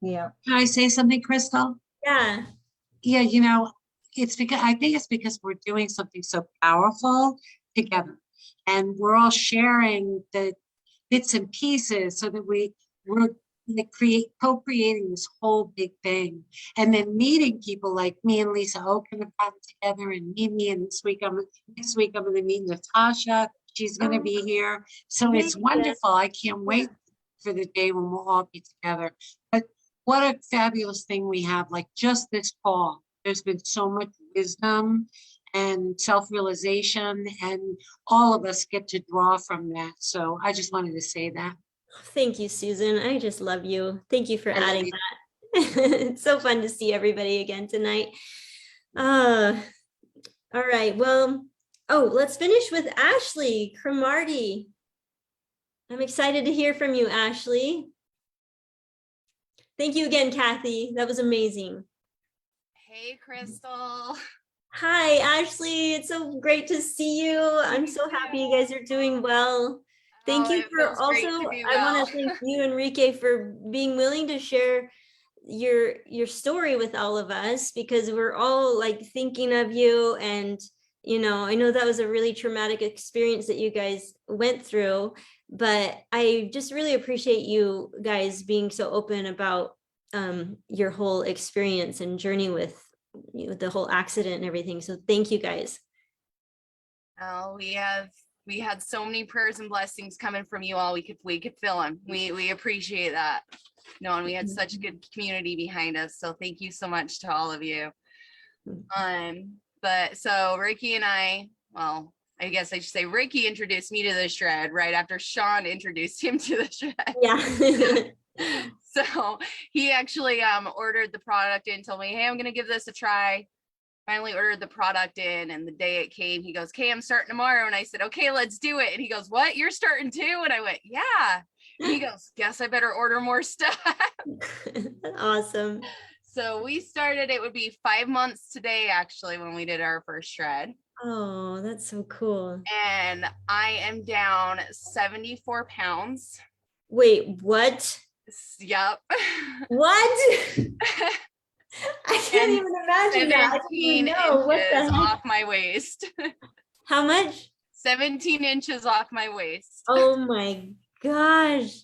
Yeah. Can I say something, Crystal? Yeah. Yeah, you know, it's because I think it's because we're doing something so powerful together, and we're all sharing the bits and pieces so that we're like co-creating this whole big thing, and then meeting people like me and Lisa Oken have gotten together, and Mimi, and next week I'm going to meet Natasha. She's going to be here, so it's wonderful. I can't wait for the day when we'll all be together. But what a fabulous thing we have! Like just this call, there's been so much wisdom and self-realization, and all of us get to draw from that. So I just wanted to say that. Thank you, Susan. I just love you. Thank you for adding that. It's so fun to see everybody again tonight. All right. Well, let's finish with Ashley Cromartie. I'm excited to hear from you, Ashley. Thank you again, Kathy. That was amazing. Hey, Crystal. Hi, Ashley. It's so great to see you. I'm so happy you guys are doing well. Thank you for also, I want to thank you, Enrique, for being willing to share your story with all of us, because we're all like thinking of you. And, you know, I know that was a really traumatic experience that you guys went through, but I just really appreciate you guys being so open about your whole experience and journey with the whole accident and everything. So thank you guys. Oh, we had so many prayers and blessings coming from you all. We could feel them. We appreciate that. No, and we had such a good community behind us. So thank you so much to all of you. But so Ricky and I guess I should say Ricky introduced me to the shred right after Sean introduced him to the shred. Yeah. So he actually ordered the product and told me, hey, I'm gonna give this a try. Finally ordered the product in, and the day it came, he goes, okay, I'm starting tomorrow. And I said, okay, let's do it. And he goes, what, you're starting too? And I went, yeah. And he goes, guess I better order more stuff. Awesome. So we started, it would be 5 months today, actually, when we did our first shred. Oh, that's so cool. And I am down 74 pounds. Wait, what? Yep. What? I can't even imagine that. I don't even know what the heck. Off my waist. How much? 17 inches off my waist. Oh my gosh.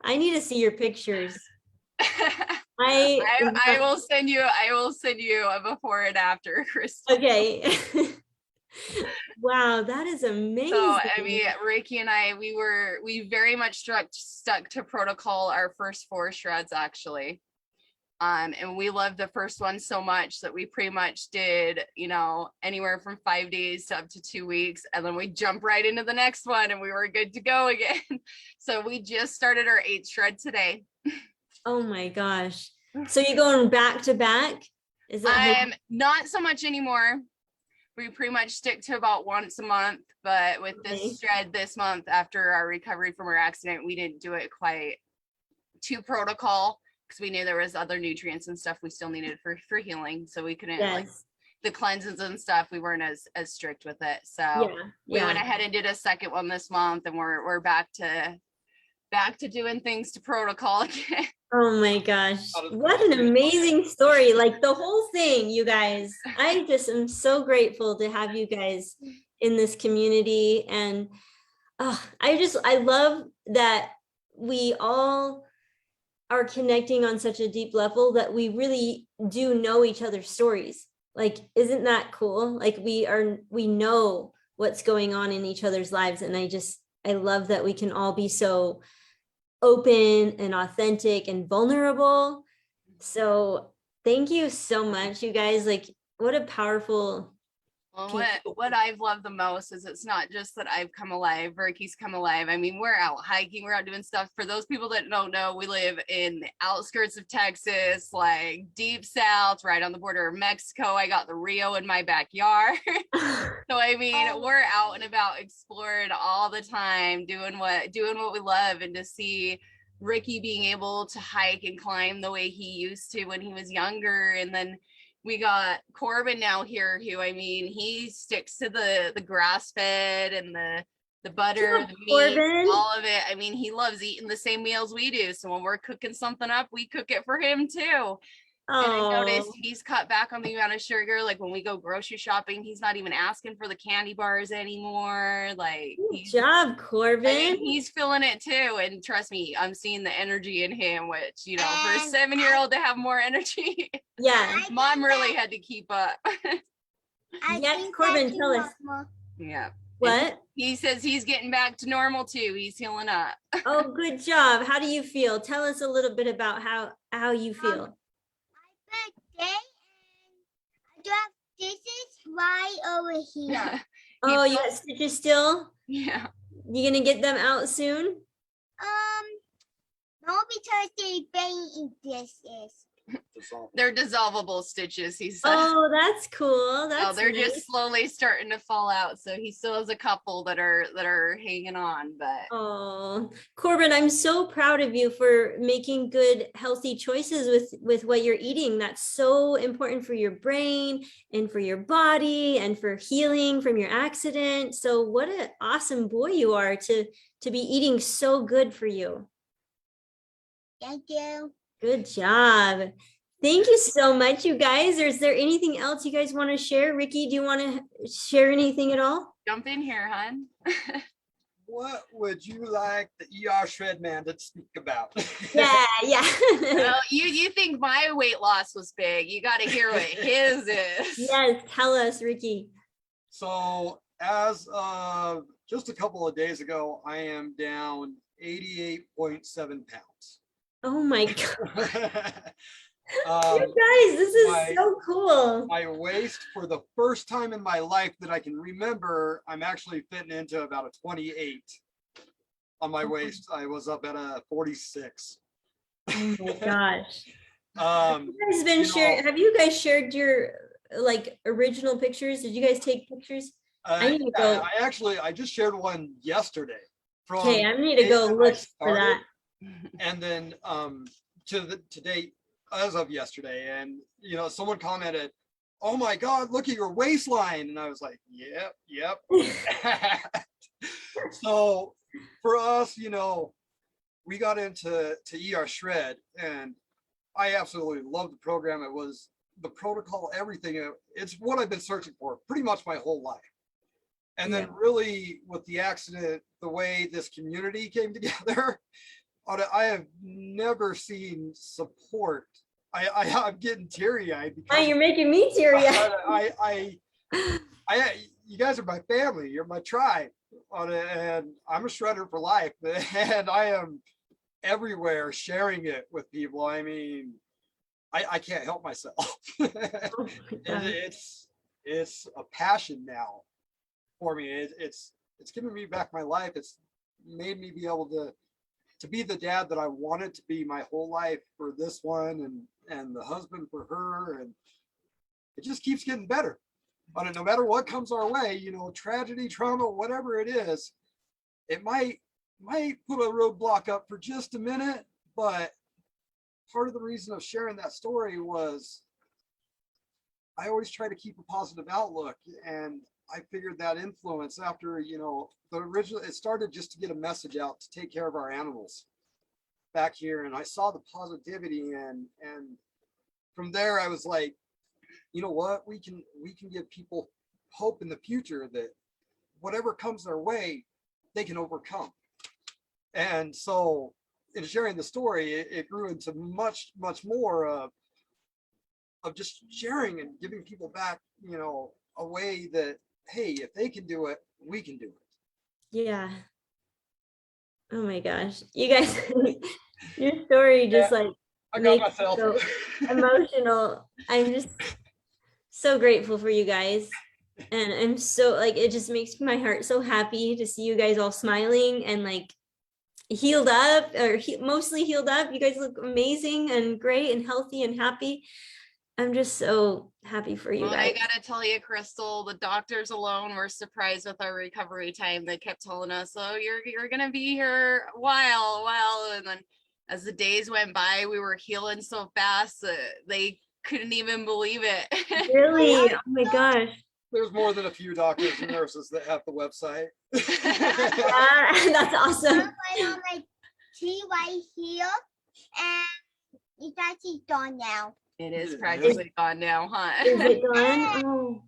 I need to see your pictures. I will send you a before and after, Crystal. Okay. Wow, that is amazing. So I mean, Ricky and I, we very much stuck to protocol our first 4 shreds, actually. And we loved the first one so much that we pretty much did, you know, anywhere from 5 days to up to 2 weeks. And then we jumped right into the next one and we were good to go again. So we just started our 8th shred today. Oh my gosh. So you're going back to back? Is that not so much anymore. We pretty much stick to about once a month, but with this shred this month, after our recovery from our accident, we didn't do it quite to protocol, because we knew there was other nutrients and stuff we still needed for healing. So we couldn't like the cleanses and stuff. We weren't as strict with it. So we went ahead and did a second one this month, and we're back to doing things to protocol again. Oh my gosh. What an amazing story. Like the whole thing, you guys. I just am so grateful to have you guys in this community. And I love that we all are connecting on such a deep level that we really do know each other's stories. Like, isn't that cool? Like we know what's going on in each other's lives. And I love that we can all be so open and authentic and vulnerable. So thank you so much, you guys. Like, what a powerful. Well, what I've loved the most is it's not just that I've come alive, Ricky's come alive. I mean, we're out hiking, we're out doing stuff. For those people that don't know, we live in the outskirts of Texas, like deep south, right on the border of Mexico. I got the Rio in my backyard. So I mean, we're out and about exploring all the time, doing what we love. And to see Ricky being able to hike and climb the way he used to when he was younger, and then we got Corbin now here, who, I mean, he sticks to the grass fed and the butter, the meat, all of it. I mean, he loves eating the same meals we do. So when we're cooking something up, we cook it for him too. And I noticed he's cut back on the amount of sugar. Like when we go grocery shopping, he's not even asking for the candy bars anymore. Like, good job, Corbin. I mean, he's feeling it too. And trust me, I'm seeing the energy in him, which, you know, for a 7-year-old to have more energy. Yeah. Mom really had to keep up. Yeah, Corbin, tell us. Yeah. What? He says he's getting back to normal too. He's healing up. Oh, good job. How do you feel? Tell us a little bit about how you feel. I do have stitches right over here. Oh, you got stitches still? Yeah. You gonna get them out soon? No, because they're very dishes. They're dissolvable stitches, he said. Oh, that's cool. That's they're nice. just slowly starting to fall out. So he still has a couple that are hanging on, but Oh, Corbin, I'm so proud of you for making good, healthy choices with what you're eating. That's so important for your brain and for your body and for healing from your accident. So what an awesome boy you are to be eating so good for you. Thank you. Good job. Thank you so much, you guys. Is there anything else you guys want to share? Ricky, do you want to share anything at all? Jump in here, hon. What would you like the ER shred man to speak about? Yeah. Well, you think my weight loss was big. You got to hear what his is. Yes, tell us, Ricky. So as of just a couple of days ago, I am down 88.7 pounds. Oh my God. You guys, this is so cool. My waist, for the first time in my life that I can remember, I'm actually fitting into about a 28 on my waist. I was up at a 46. Oh my gosh. Have you guys shared your like original pictures? Did you guys take pictures? I need to go. I just shared one yesterday. Okay, I need to go look for that. And then to date, as of yesterday, and you know, someone commented, "Oh my God, look at your waistline," and I was like, "Yep." So for us, you know, we got into ER Shred, and I absolutely loved the program. It was the protocol, everything. It's what I've been searching for pretty much my whole life. And then really with the accident, the way this community came together, I have never seen support. I'm getting teary-eyed. You're making me teary-eyed. You guys are my family. You're my tribe. And I'm a shredder for life. And I am everywhere sharing it with people. I mean, I can't help myself. It's a passion now for me. It's given me back my life. It's made me be able to be the dad that I wanted to be my whole life for this one, and the husband for her, and it just keeps getting better. But no matter what comes our way, you know, tragedy, trauma, whatever it is, it might put a roadblock up for just a minute. But part of the reason of sharing that story was I always try to keep a positive outlook, and I figured that influence after, you know, it started just to get a message out to take care of our animals back here. And I saw the positivity, and from there I was like, you know what, we can give people hope in the future that whatever comes their way, they can overcome. And so in sharing the story, it grew into much more of just sharing and giving people back, you know, a way that, hey, if they can do it, we can do it. Yeah. Oh my gosh, you guys, your story just like I got makes me myself so emotional. I'm just so grateful for you guys. And I'm so like, it just makes my heart so happy to see you guys all smiling and like healed up or mostly healed up. You guys look amazing and great and healthy and happy. I'm just so happy for you Well, guys. I gotta tell you, Crystal, the doctors alone were surprised with our recovery time. They kept telling us, "Oh, you're gonna be here a while," and then as the days went by, we were healing so fast they couldn't even believe it. Really? Oh my gosh. There's more than a few doctors and nurses that have the website. Yeah, that's awesome. I went on my tea right here, and it's actually gone now. It is practically gone now, huh? Is it gone? Oh.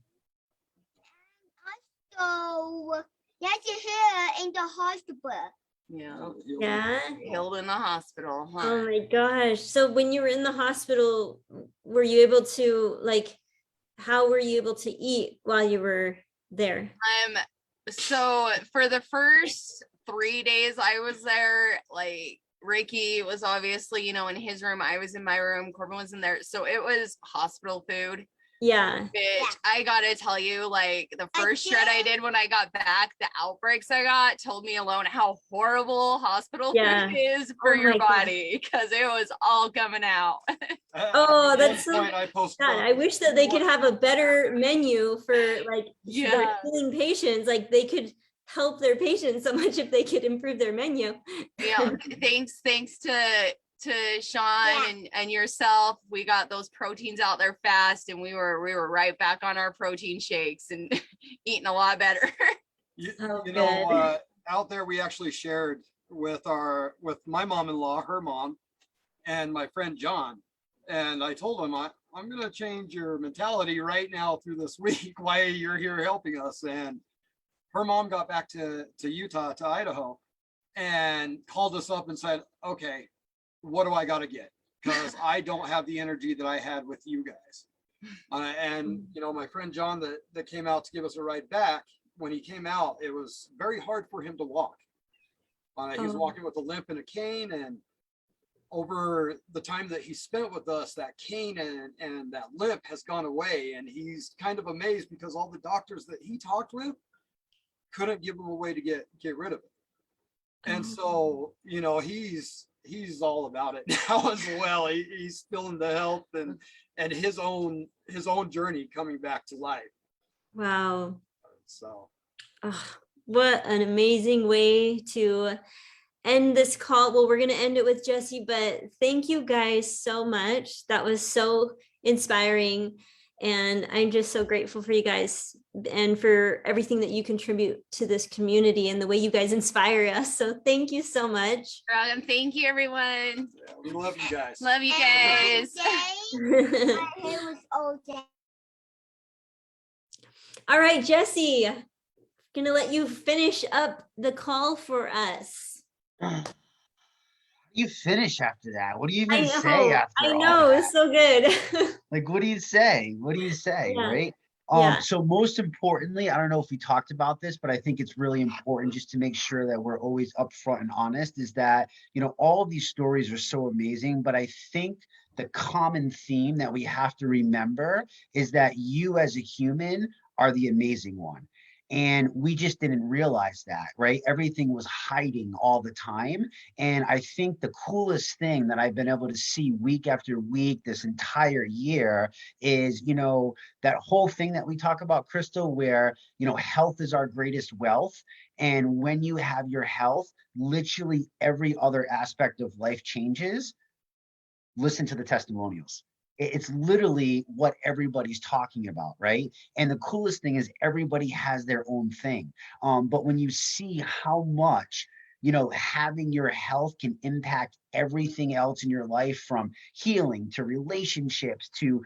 So that's here in the hospital. Yeah. Yeah. Healed in the hospital, huh? Oh my gosh. So when you were in the hospital, were you able to like, how were you able to eat while you were there? So for the first 3 days I was there, like Ricky was obviously, you know, in his room. I was in my room. Corbin was in there. So it was hospital food. Yeah. Bitch, I gotta tell you, like the first shred I did when I got back, the outbreaks I got told me alone how horrible hospital Yeah. food is for Oh your my God. body because it was all coming out. Oh, that's so I God, I wish that they could have a better menu for like Yeah. their healing patients. Like they could help their patients so much if they could improve their menu. Yeah, thanks to Sean and yourself. We got those proteins out there fast, and we were right back on our protein shakes and eating a lot better. You know, out there we actually shared with my mom-in-law, her mom, and my friend John. And I told him, I'm going to change your mentality right now through this week while you're here helping us. And her mom got back to Utah, to Idaho, and called us up and said, okay, what do I got to get? Because I don't have the energy that I had with you guys. And, you know, my friend John that came out to give us a ride back, when he came out, it was very hard for him to walk. He was walking with a limp and a cane, and over the time that he spent with us, that cane and that limp has gone away. And he's kind of amazed because all the doctors that he talked with couldn't give him a way to get rid of it. And so, you know, he's all about it now as well. He's feeling the health and his own journey coming back to life. Wow. So what an amazing way to end this call. Well, we're going to end it with Jesse, but thank you guys so much. That was so inspiring. And I'm just so grateful for you guys and for everything that you contribute to this community and the way you guys inspire us. So thank you so much. Thank you, everyone. Yeah, we love you guys. Love you guys. My hair was all day. All right, Jesse, gonna let you finish up the call for us. You finish after that. What do you even I know, say after I all know, that? it's so good. Like, what do you say? What do you say, Yeah. right? Yeah. So most importantly, I don't know if we talked about this, but I think it's really important just to make sure that we're always upfront and honest, is that, you know, all of these stories are so amazing, but I think the common theme that we have to remember is that you as a human are the amazing one. And we just didn't realize that, right? Everything was hiding all the time. And I think the coolest thing that I've been able to see week after week this entire year is, you know, that whole thing that we talk about, Crystal, where, you know, health is our greatest wealth. And when you have your health, literally every other aspect of life changes. Listen to the testimonials. It's literally what everybody's talking about, right? And the coolest thing is everybody has their own thing. But when you see how much, you know, having your health can impact everything else in your life, from healing to relationships to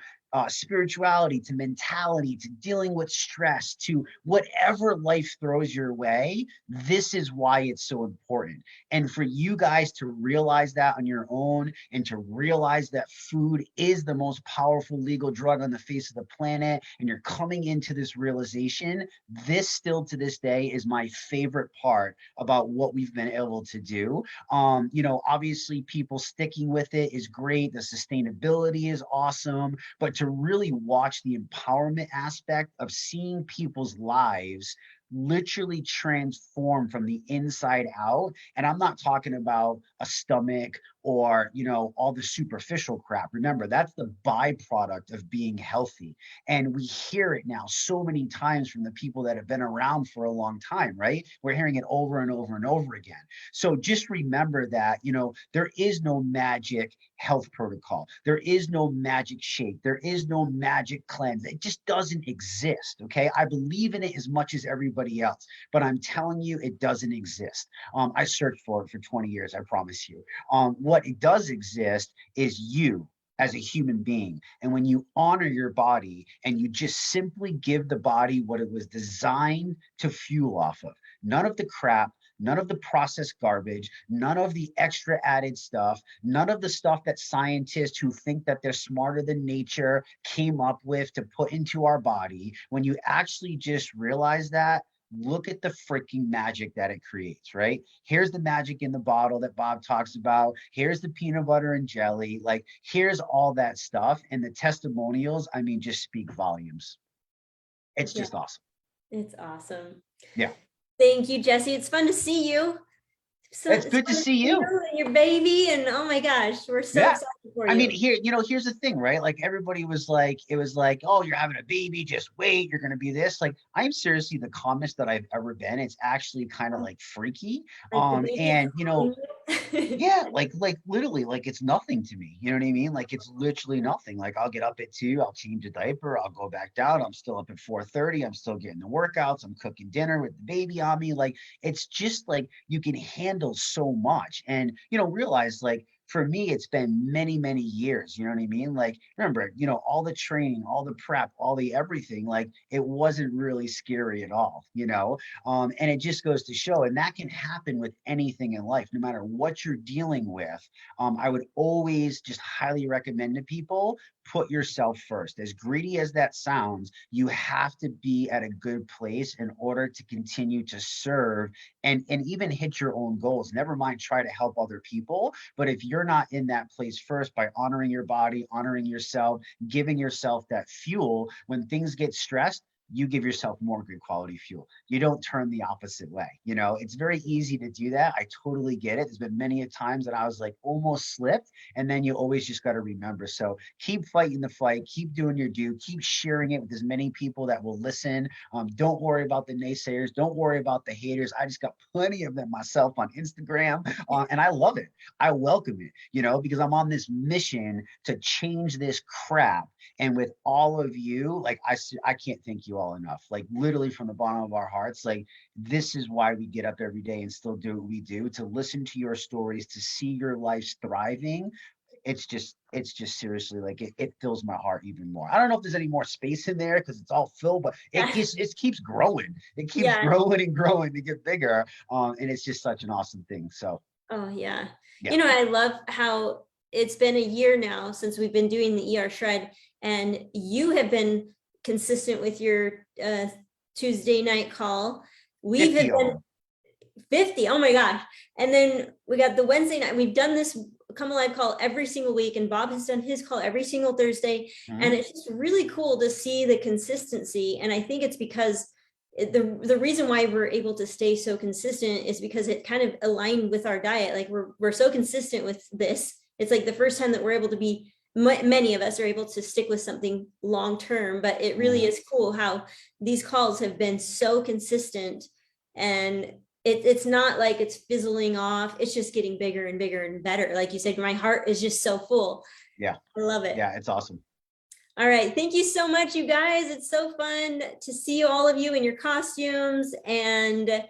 spirituality to mentality to dealing with stress to whatever life throws your way. This is why it's so important. And for you guys to realize that on your own and to realize that food is the most powerful legal drug on the face of the planet, and you're coming into this realization, this still to this day is my favorite part about what we've been able to do. You know, obviously people sticking with it is great. The sustainability is awesome, but to really watch the empowerment aspect of seeing people's lives literally transform from the inside out. And I'm not talking about a stomach or, you know, all the superficial crap. Remember, that's the byproduct of being healthy. And we hear it now so many times from the people that have been around for a long time, right? We're hearing it over and over and over again. So just remember that, you know, there is no magic health protocol. There is no magic shake. There is no magic cleanse. It just doesn't exist. Okay. I believe in it as much as everybody else, but I'm telling you, it doesn't exist. I searched for it for 20 years. I promise you. What it does exist is you as a human being. And when you honor your body and you just simply give the body what it was designed to fuel off of, none of the crap, none of the processed garbage, none of the extra added stuff, none of the stuff that scientists who think that they're smarter than nature came up with to put into our body. When you actually just realize that, look at the freaking magic that it creates, right? Here's the magic in the bottle that Bob talks about. Here's the peanut butter and jelly. Like, here's all that stuff. And the testimonials, I mean, just speak volumes. It's just awesome. It's awesome. Yeah. Thank you, Jesse. It's fun to see you. So it's good to see you. And your baby, and oh my gosh, we're so excited for you. I mean, here's the thing, right? Like everybody was like, it was like, oh, you're having a baby, just wait, you're gonna be this. Like, I'm seriously the calmest that I've ever been. It's actually kind of like freaky. And you know, yeah, like literally, like it's nothing to me. You know what I mean? Like it's literally nothing. Like I'll get up at 2, I'll change a diaper, I'll go back down. I'm still up at 4:30. I'm still getting the workouts. I'm cooking dinner with the baby on me. Like it's just like you can handle so much. And you know, realize like for me, it's been many, many years. You know what I mean? Like, remember, you know, all the training, all the prep, all the everything, like it wasn't really scary at all, you know? And it just goes to show, and that can happen with anything in life, no matter what you're dealing with. I would always just highly recommend to people, put yourself first. As greedy as that sounds, you have to be at a good place in order to continue to serve and even hit your own goals. Never mind try to help other people. But if you're not in that place first, by honoring your body, honoring yourself, giving yourself that fuel, when things get stressed, you give yourself more good quality fuel. You don't turn the opposite way. You know, it's very easy to do that. I totally get it. There's been many a times that I was like almost slipped, and then you always just got to remember. So keep fighting the fight, keep doing your due, keep sharing it with as many people that will listen. Don't worry about the naysayers. Don't worry about the haters. I just got plenty of them myself on Instagram, and I love it. I welcome it, you know, because I'm on this mission to change this crap. And with all of you, like I can't thank you all enough. Like literally from the bottom of our hearts, like this is why we get up every day and still do what we do, to listen to your stories, to see your lives thriving. It's just seriously like it fills my heart even more. I don't know if there's any more space in there because it's all filled, but it keeps growing. It keeps growing and growing to get bigger. And it's just such an awesome thing. So yeah. You know, I love how it's been a year now since we've been doing the ER Shred, and you have been consistent with your Tuesday night call. We've been 50. Oh my gosh. And then we got the Wednesday night. We've done this Come Alive call every single week, and Bob has done his call every single Thursday. And it's just really cool to see the consistency. And I think it's because the reason why we're able to stay so consistent is because it kind of aligned with our diet. Like we're so consistent with this. It's like the first time that we're able to be, many of us are able to stick with something long term, but it really is cool how these calls have been so consistent, and it's not like it's fizzling off. It's just getting bigger and bigger and better. Like you said, my heart is just so full. Yeah. I love it. Yeah, it's awesome. All right. Thank you so much, you guys. It's so fun to see all of you in your costumes and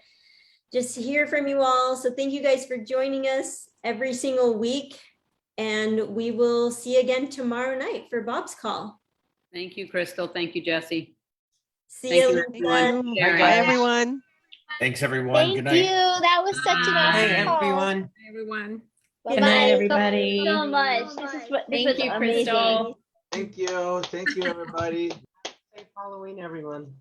just hear from you all. So thank you guys for joining us every single week. And we will see you again tomorrow night for Bob's call. Thank you, Crystal. Thank you, Jesse. See Thank you, you, everyone. Lisa. Sharing. Bye, everyone. Thanks, everyone. Thank Good you. night. That was such an Hi, awesome call. everyone. Everyone. Good night, everybody. So much. This Thank was you, amazing. Crystal. Thank you. Thank you, everybody. Safe Halloween, everyone.